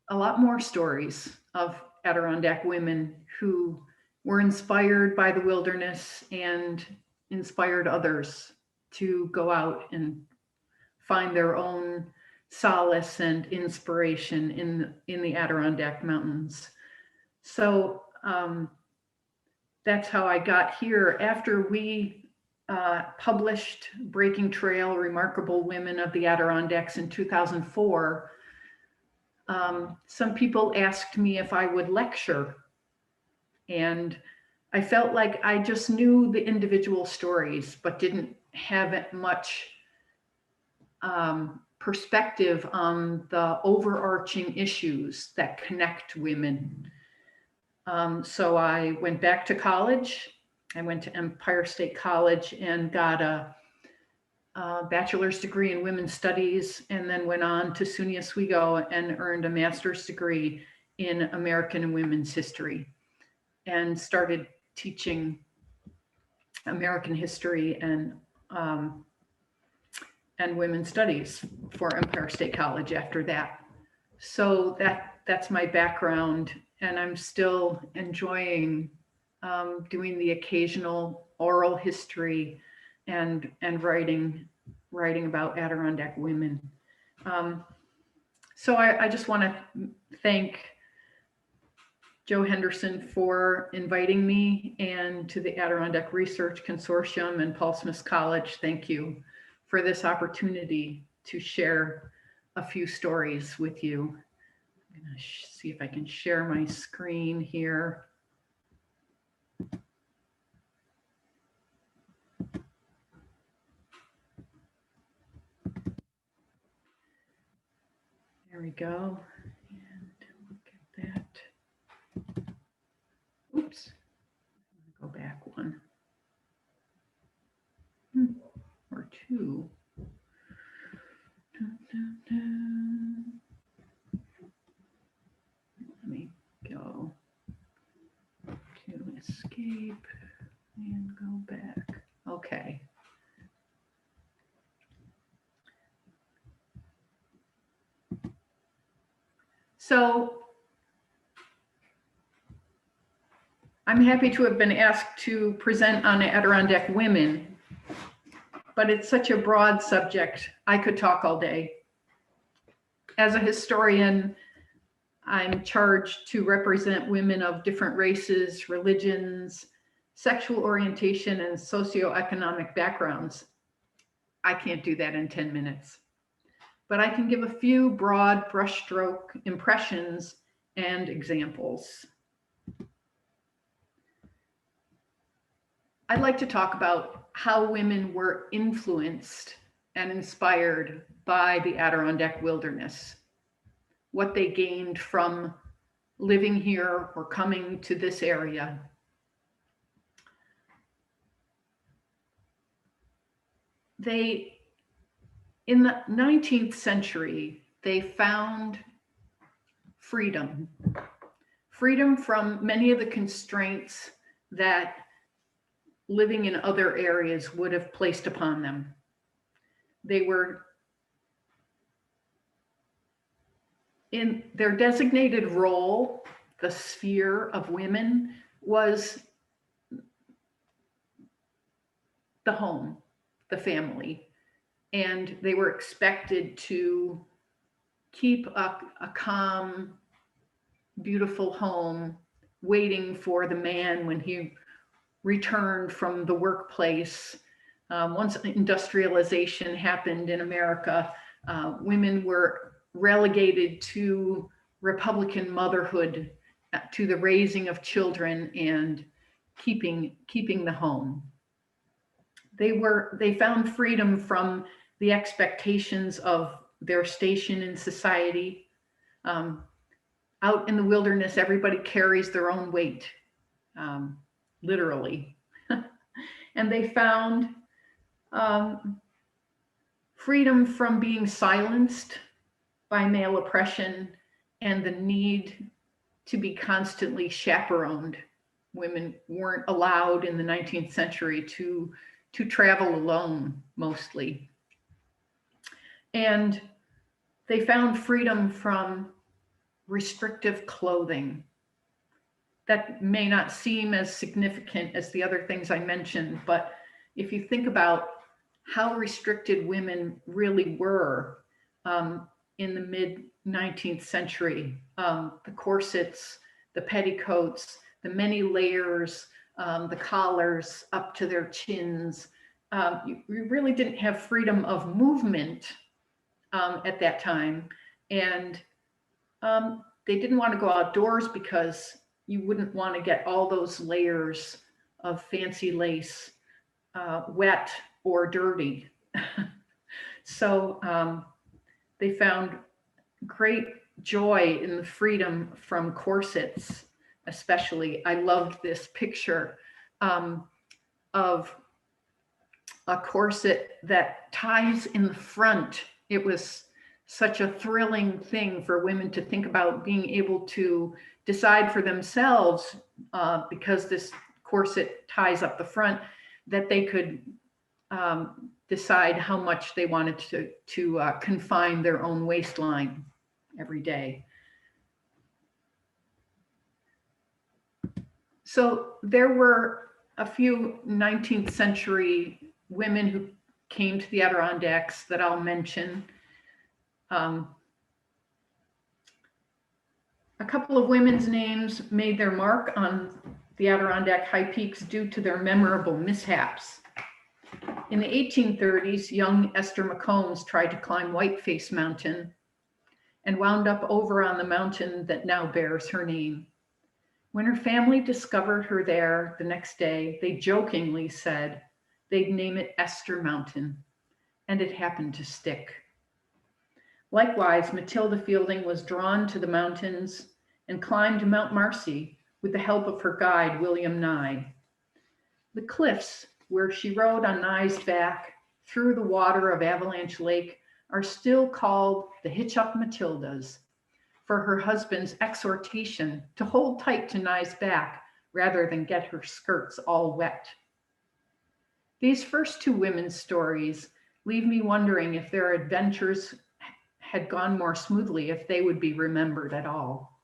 [SPEAKER 5] a lot more stories of Adirondack women who were inspired by the wilderness and inspired others to go out and find their own solace and inspiration in the Adirondack Mountains. So that's how I got here. After we published Breaking Trail, Remarkable Women of the Adirondacks in 2004, some people asked me if I would lecture. And I felt like I just knew the individual stories, but didn't have much perspective on the overarching issues that connect women. So I went back to college I went to Empire State College and got a bachelor's degree in women's studies, and then went on to SUNY Oswego and earned a master's degree in American and women's history, and started teaching American history and women's studies for Empire State College after that. So that's my background, and I'm still enjoying doing the occasional oral history and writing about Adirondack women. So I just want to thank Joe Henderson for inviting me, and to the Adirondack Research Consortium and Paul Smith College, thank you for this opportunity to share a few stories with you. I'm going to see if I can share my screen here. There we go. And look at that. Oops. Go back one or two. Dun, dun, dun. Let me go to escape and go back. Okay. So I'm happy to have been asked to present on Adirondack women, but it's such a broad subject, I could talk all day. As a historian, I'm charged to represent women of different races, religions, sexual orientation, and socioeconomic backgrounds. I can't do that in 10 minutes, but I can give a few broad brushstroke impressions and examples. I'd like to talk about how women were influenced and inspired by the Adirondack wilderness, what they gained from living here or coming to this area. In the 19th century, they found freedom from many of the constraints that living in other areas would have placed upon them. They were in their designated role, the sphere of women was the home, the family, and they were expected to keep a calm, beautiful home, waiting for the man when he returned from the workplace. Once industrialization happened in America, women were relegated to Republican motherhood, to the raising of children and keeping the home. They found freedom from the expectations of their station in society. Out in the wilderness, everybody carries their own weight. Literally. And they found freedom from being silenced by male oppression and the need to be constantly chaperoned. Women weren't allowed in the 19th century to travel alone, mostly. And they found freedom from restrictive clothing. That may not seem as significant as the other things I mentioned, but if you think about how restricted women really were in the mid-19th century, the corsets, the petticoats, the many layers, the collars up to their chins, you really didn't have freedom of movement at that time. And they didn't want to go outdoors because you wouldn't want to get all those layers of fancy lace wet or dirty. So they found great joy in the freedom from corsets, especially. I loved this picture. of a corset that ties in the front. It was such a thrilling thing for women to think about being able to decide for themselves, because this corset ties up the front, that they could decide how much they wanted to confine their own waistline every day. So there were a few 19th century women who came to the Adirondacks that I'll mention. A couple of women's names made their mark on the Adirondack high peaks due to their memorable mishaps. In the 1830s, young Esther McCombs tried to climb Whiteface Mountain and wound up over on the mountain that now bears her name. When her family discovered her there the next day, they jokingly said they'd name it Esther Mountain, and it happened to stick. Likewise, Matilda Fielding was drawn to the mountains and climbed Mount Marcy with the help of her guide, William Nye. The cliffs where she rode on Nye's back through the water of Avalanche Lake are still called the Hitch-Up Matildas, for her husband's exhortation to hold tight to Nye's back rather than get her skirts all wet. These first two women's stories leave me wondering if their adventures had gone more smoothly, if they would be remembered at all.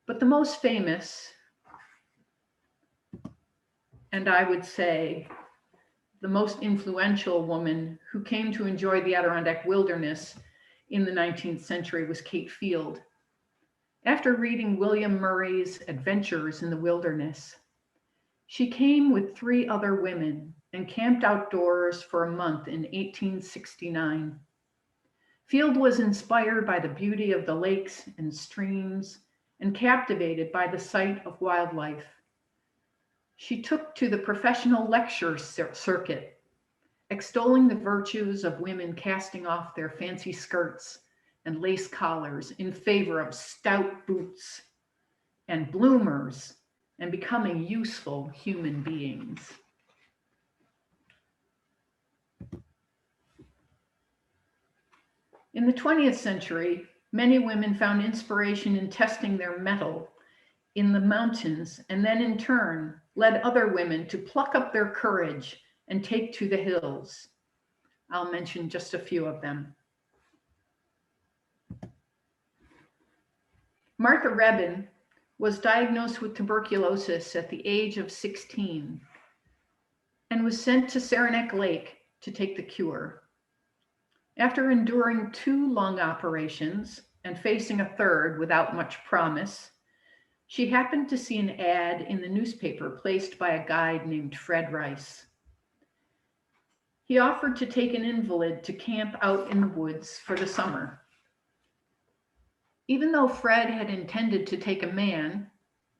[SPEAKER 5] But the most famous, and I would say the most influential woman who came to enjoy the Adirondack wilderness in the 19th century was Kate Field. After reading William Murray's Adventures in the Wilderness, she came with 3 other women and camped outdoors for a month in 1869. Field was inspired by the beauty of the lakes and streams and captivated by the sight of wildlife. She took to the professional lecture circuit, extolling the virtues of women casting off their fancy skirts and lace collars in favor of stout boots and bloomers and becoming useful human beings. In the 20th century, many women found inspiration in testing their mettle in the mountains, and then in turn led other women to pluck up their courage and take to the hills. I'll mention just a few of them. Martha Rebin was diagnosed with tuberculosis at the age of 16 and was sent to Saranac Lake to take the cure. After enduring 2 lung operations and facing a third without much promise, she happened to see an ad in the newspaper placed by a guide named Fred Rice. He offered to take an invalid to camp out in the woods for the summer. Even though Fred had intended to take a man,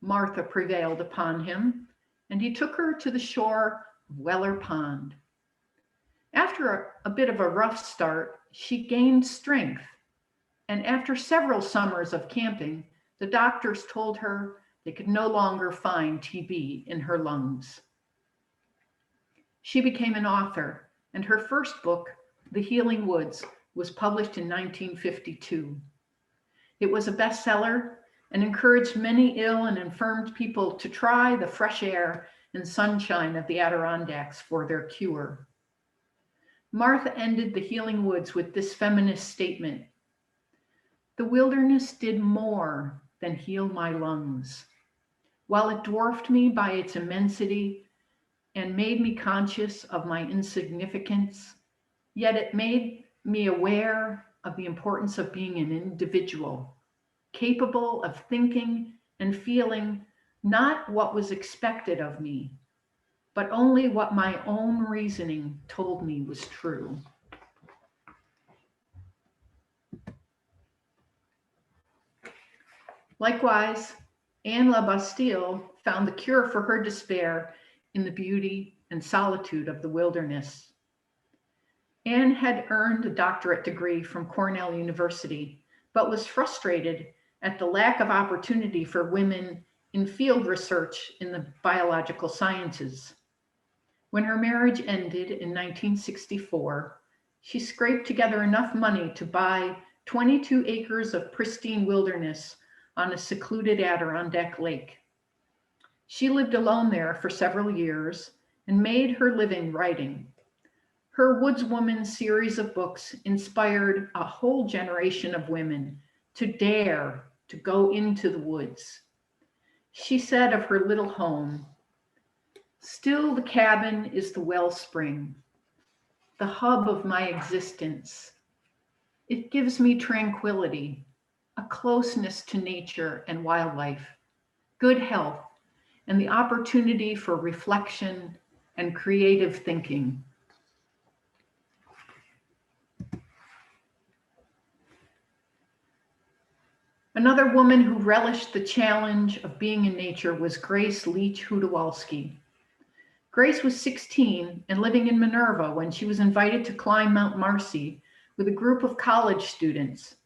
[SPEAKER 5] Martha prevailed upon him, and he took her to the shore of Weller Pond. After a bit of a rough start, she gained strength, and after several summers of camping, the doctors told her they could no longer find TB in her lungs. She became an author, and her first book, The Healing Woods, was published in 1952. It was a bestseller and encouraged many ill and infirmed people to try the fresh air and sunshine of the Adirondacks for their cure. Martha ended The Healing Woods with this feminist statement: "The wilderness did more than heal my lungs. While it dwarfed me by its immensity and made me conscious of my insignificance, yet it made me aware of the importance of being an individual, capable of thinking and feeling not what was expected of me, but only what my own reasoning told me was true." Likewise, Anne LaBastille found the cure for her despair in the beauty and solitude of the wilderness. Anne had earned a doctorate degree from Cornell University, but was frustrated at the lack of opportunity for women in field research in the biological sciences. When her marriage ended in 1964, she scraped together enough money to buy 22 acres of pristine wilderness on a secluded Adirondack lake. She lived alone there for several years and made her living writing. Her Woodswoman series of books inspired a whole generation of women to dare to go into the woods. She said of her little home, "Still the cabin is the wellspring, the hub of my existence. It gives me tranquility, a closeness to nature and wildlife, good health, and the opportunity for reflection and creative thinking." Another woman who relished the challenge of being in nature was Grace Leach Hudowalski. Grace was 16 and living in Minerva when she was invited to climb Mount Marcy with a group of college students.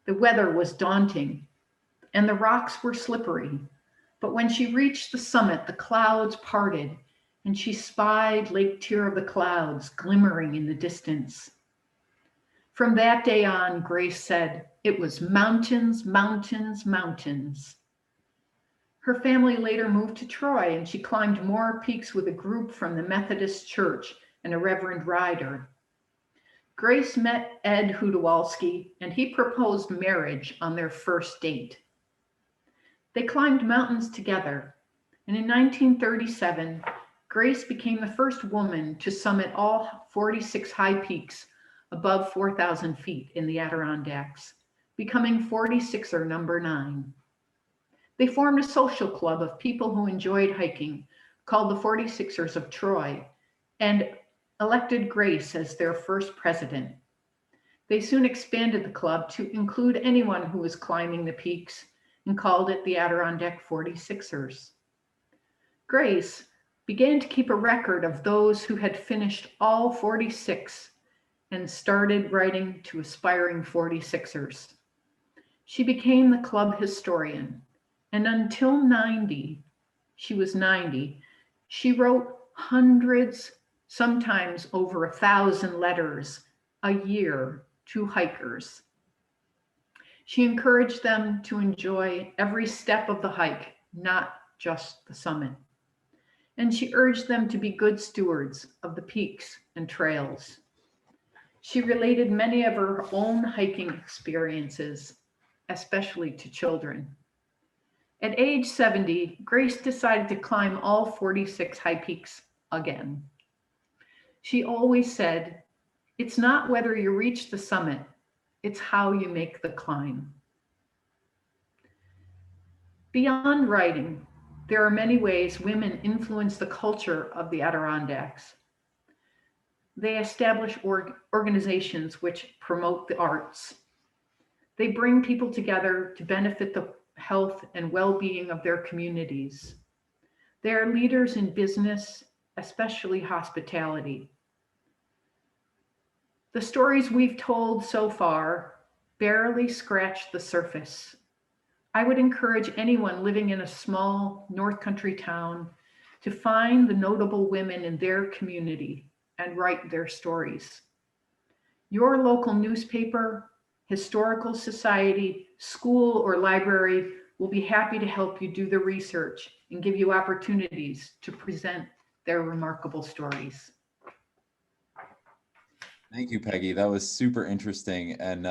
[SPEAKER 5] The weather was daunting and the rocks were slippery, but when she reached the summit, the clouds parted and she spied Lake Tier of the Clouds glimmering in the distance. From that day on, Grace said, it was mountains, mountains, mountains. Her family later moved to Troy and she climbed more peaks with a group from the Methodist Church and a Reverend Ryder. Grace met Ed Hudowalski and he proposed marriage on their first date. They climbed mountains together, and in 1937, Grace became the first woman to summit all 46 high peaks above 4,000 feet in the Adirondacks, becoming 46er number 9. They formed a social club of people who enjoyed hiking called the 46ers of Troy and elected Grace as their first president. They soon expanded the club to include anyone who was climbing the peaks and called it the Adirondack 46ers. Grace began to keep a record of those who had finished all 46 and started writing to aspiring 46ers. She became the club historian, and until 90, she was 90, she wrote hundreds, sometimes over 1,000 letters a year to hikers. She encouraged them to enjoy every step of the hike, not just the summit. And she urged them to be good stewards of the peaks and trails. She related many of her own hiking experiences, especially to children. At age 70, Grace decided to climb all 46 high peaks again. She always said, "It's not whether you reach the summit, it's how you make the climb." Beyond writing, there are many ways women influence the culture of the Adirondacks. They establish organizations which promote the arts. They bring people together to benefit the health and well-being of their communities. They are leaders in business, especially hospitality. The stories we've told so far barely scratch the surface. I would encourage anyone living in a small North Country town to find the notable women in their community and write their stories. Your local newspaper, historical society, school, or library will be happy to help you do the research and give you opportunities to present their remarkable stories.
[SPEAKER 2] Thank you, Peggy. That was super interesting. And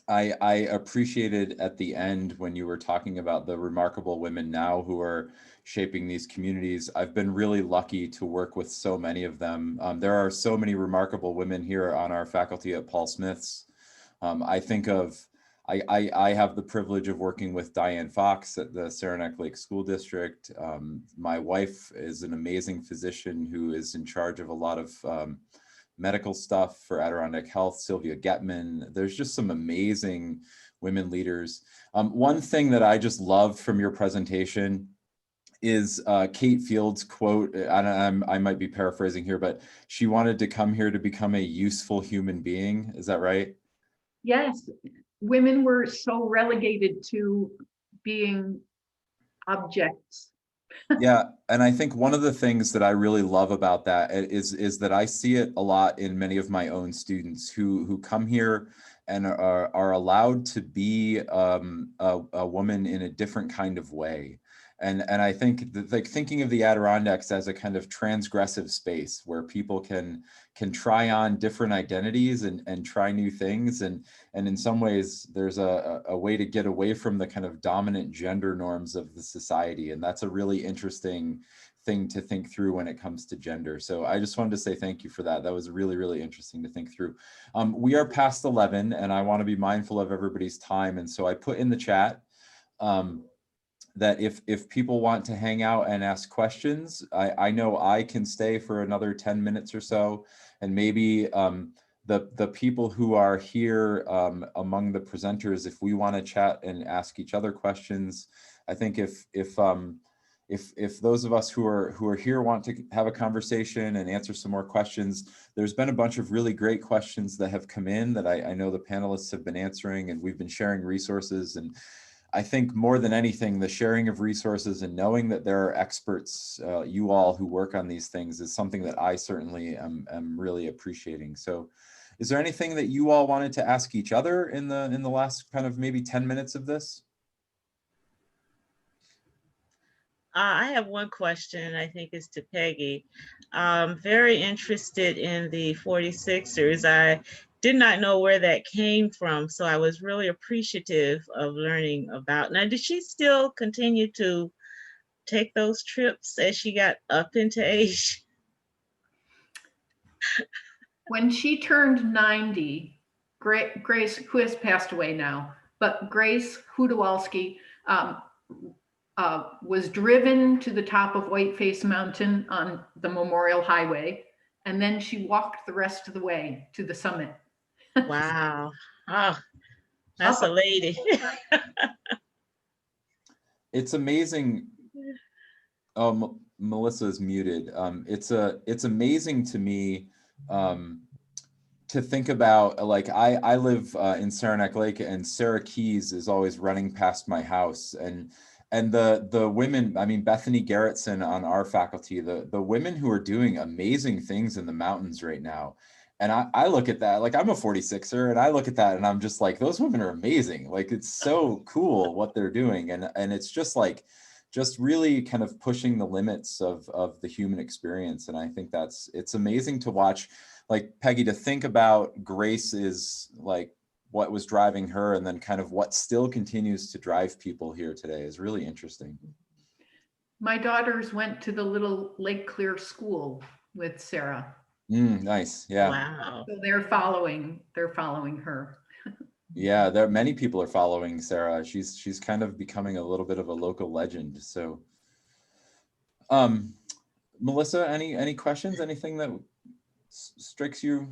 [SPEAKER 2] I appreciated at the end when you were talking about the remarkable women now who are shaping these communities. I've been really lucky to work with so many of them. There are so many remarkable women here on our faculty at Paul Smith's. I think of, I have the privilege of working with Diane Fox at the Saranac Lake School District. My wife is an amazing physician who is in charge of a lot of medical stuff for Adirondack Health, Sylvia Getman. There's just some amazing women leaders. One thing that I just loved from your presentation is Kate Field's quote. I might be paraphrasing here, but she wanted to come here to become a useful human being. Is that right?
[SPEAKER 5] Yes, women were so relegated to being objects
[SPEAKER 2] Yeah, and I think one of the things that I really love about that is that I see it a lot in many of my own students who come here and are allowed to be a woman in a different kind of way. And I think that, like, thinking of the Adirondacks as a kind of transgressive space where people can try on different identities and try new things, and in some ways there's a way to get away from the kind of dominant gender norms of the society, and that's a really interesting thing to think through when it comes to gender. So I just wanted to say thank you for that. That was really, really interesting to think through. We are past 11 and I want to be mindful of everybody's time, and so I put in the chat that if people want to hang out and ask questions, I know I can stay for another 10 minutes or so, and maybe the people who are here among the presenters, if we want to chat and ask each other questions, I think if those of us who are here want to have a conversation and answer some more questions, there's been a bunch of really great questions that have come in that I know the panelists have been answering, and we've been sharing resources. And I think more than anything, the sharing of resources and knowing that there are experts, you all who work on these things, is something that I certainly am really appreciating. So is there anything that you all wanted to ask each other in the last kind of maybe 10 minutes of this?
[SPEAKER 4] I have one question, I think is to Peggy. Very interested in the 46ers. I did not know where that came from, so I was really appreciative of learning about. Now, did she still continue to take those trips as she got up into age?
[SPEAKER 5] When she turned 90, Grace, who has passed away now, but Grace Hudowalski was driven to the top of Whiteface Mountain on the Memorial Highway, and then she walked the rest of the way to the summit.
[SPEAKER 4] Wow. Oh, that's a lady.
[SPEAKER 2] It's amazing. Melissa is muted. It's amazing to me to think about, like, I live in Saranac Lake, and Sarah Keys is always running past my house, and the women, I mean, Bethany Garrettson on our faculty, the women who are doing amazing things in the mountains right now. And I look at that, like, I'm a 46er, and I look at that and I'm just like, those women are amazing. Like, it's so cool what they're doing. And it's just like, just really kind of pushing the limits of the human experience. And I think it's amazing to watch, like, Peggy, to think about Grace is like what was driving her, and then kind of what still continues to drive people here today is really interesting.
[SPEAKER 5] My daughters went to the little Lake Clear school with Sarah.
[SPEAKER 2] Nice. Yeah.
[SPEAKER 4] Wow.
[SPEAKER 5] So they're following her.
[SPEAKER 2] Yeah, there many people are following Sarah. She's kind of becoming a little bit of a local legend. So Melissa, any questions, anything that strikes you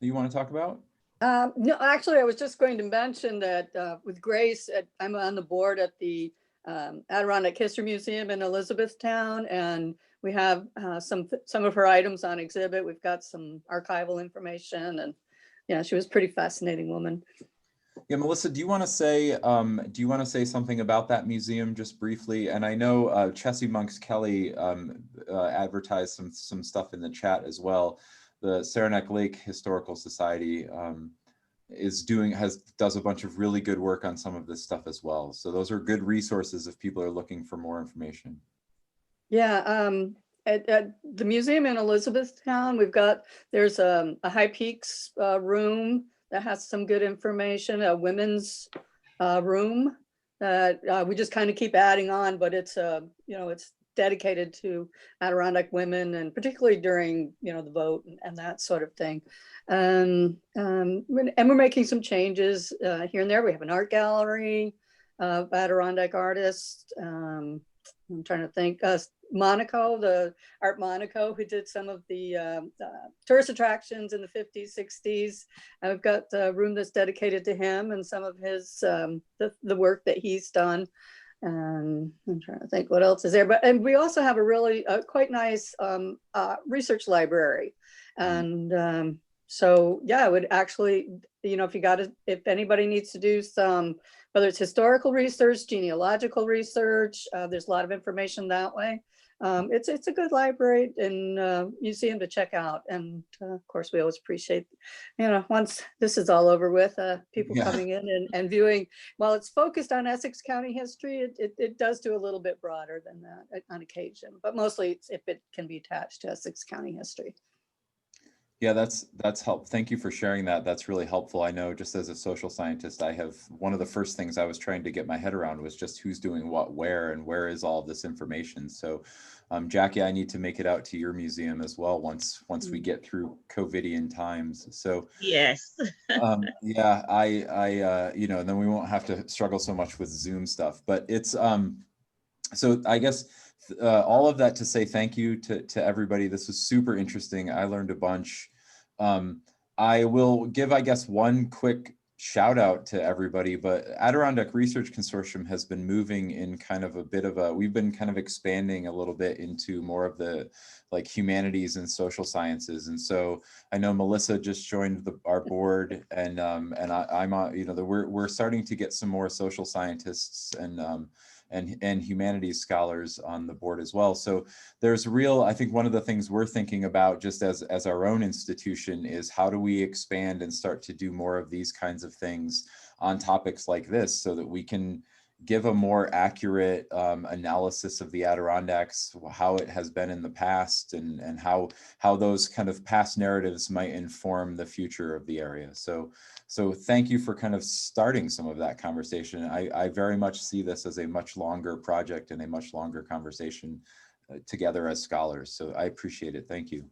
[SPEAKER 2] that you want to talk about?
[SPEAKER 3] No, actually, I was just going to mention that with Grace, I'm on the board at the Adirondack History Museum in Elizabethtown, and we have some of her items on exhibit. We've got some archival information, and yeah, she was a pretty fascinating woman.
[SPEAKER 2] Yeah, Melissa, do you want to say something about that museum just briefly? And I know Chessie Monks Kelly advertised some stuff in the chat as well. The Saranac Lake Historical Society does a bunch of really good work on some of this stuff as well. So those are good resources if people are looking for more information. Yeah,
[SPEAKER 3] at the museum in Elizabethtown, there's a High Peaks room that has some good information, a women's room that we just kind of keep adding on, but it's it's dedicated to Adirondack women, and particularly during the vote and that sort of thing. And we're making some changes here and there. We have an art gallery of Adirondack artists. I'm trying to think. Monaco, the Art Monaco, who did some of the tourist attractions in the 50s, 60s. I've got a room that's dedicated to him and some of his the work that he's done. I'm trying to think what else is there, and we also have a really quite nice research library. And so yeah, I would actually, if anybody needs to do some whether it's historical research, genealogical research, there's a lot of information that way. It's a good library and museum to check out. And of course, we always appreciate, once this is all over with, people coming in and viewing. While it's focused on Essex County history, it does do a little bit broader than that on occasion, but mostly it's if it can be attached to Essex County history.
[SPEAKER 2] Yeah, that's helpful. Thank you for sharing that. That's really helpful. I know just as a social scientist, I have one of the first things I was trying to get my head around was just who's doing what, where, and where is all of this information. So Jackie, I need to make it out to your museum as well once we get through COVIDian times. So
[SPEAKER 4] Yes.
[SPEAKER 2] yeah, I and then we won't have to struggle so much with Zoom stuff. But it's so I guess all of that to say thank you to everybody. This was super interesting. I learned a bunch. I will give, I guess, one quick shout out to everybody, but Adirondack Research Consortium has been moving in kind of a bit of a, we've been kind of expanding a little bit into more of the like humanities and social sciences. And so I know Melissa just joined our board and I'm on, we're starting to get some more social scientists and humanities scholars on the board as well. So there's I think one of the things we're thinking about just as our own institution is how do we expand and start to do more of these kinds of things on topics like this so that we can give a more accurate analysis of the Adirondacks, how it has been in the past and how those kind of past narratives might inform the future of the area. So thank you for kind of starting some of that conversation. I very much see this as a much longer project and a much longer conversation together as scholars. So I appreciate it. Thank you.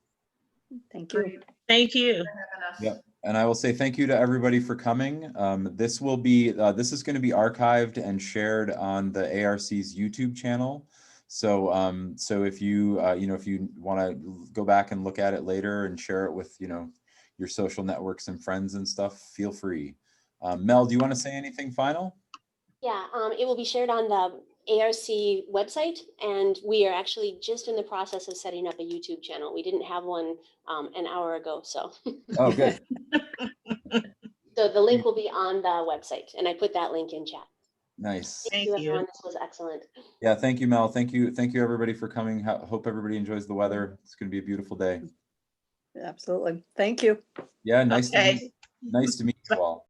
[SPEAKER 3] Thank you.
[SPEAKER 5] Great.
[SPEAKER 4] Thank you.
[SPEAKER 5] For having us.
[SPEAKER 2] Yeah, and I will say thank you to everybody for coming. This will be this is going to be archived and shared on the ARC's YouTube channel. So so if you if you want to go back and look at it later and share it with your social networks and friends and stuff, feel free. Mel, do you want to say anything final?
[SPEAKER 1] Yeah, it will be shared on the ARC website, and we are actually just in the process of setting up a YouTube channel. We didn't have one an hour ago, so.
[SPEAKER 2] Oh, good.
[SPEAKER 1] So the link will be on the website, and I put that link in chat.
[SPEAKER 2] Nice.
[SPEAKER 1] Thank you, everyone. This was excellent.
[SPEAKER 2] Yeah, thank you, Mel. Thank you everybody for coming. Hope everybody enjoys the weather. It's going to be a beautiful day.
[SPEAKER 3] Absolutely. Thank you.
[SPEAKER 2] Yeah, nice
[SPEAKER 4] Okay.
[SPEAKER 2] to meet you all.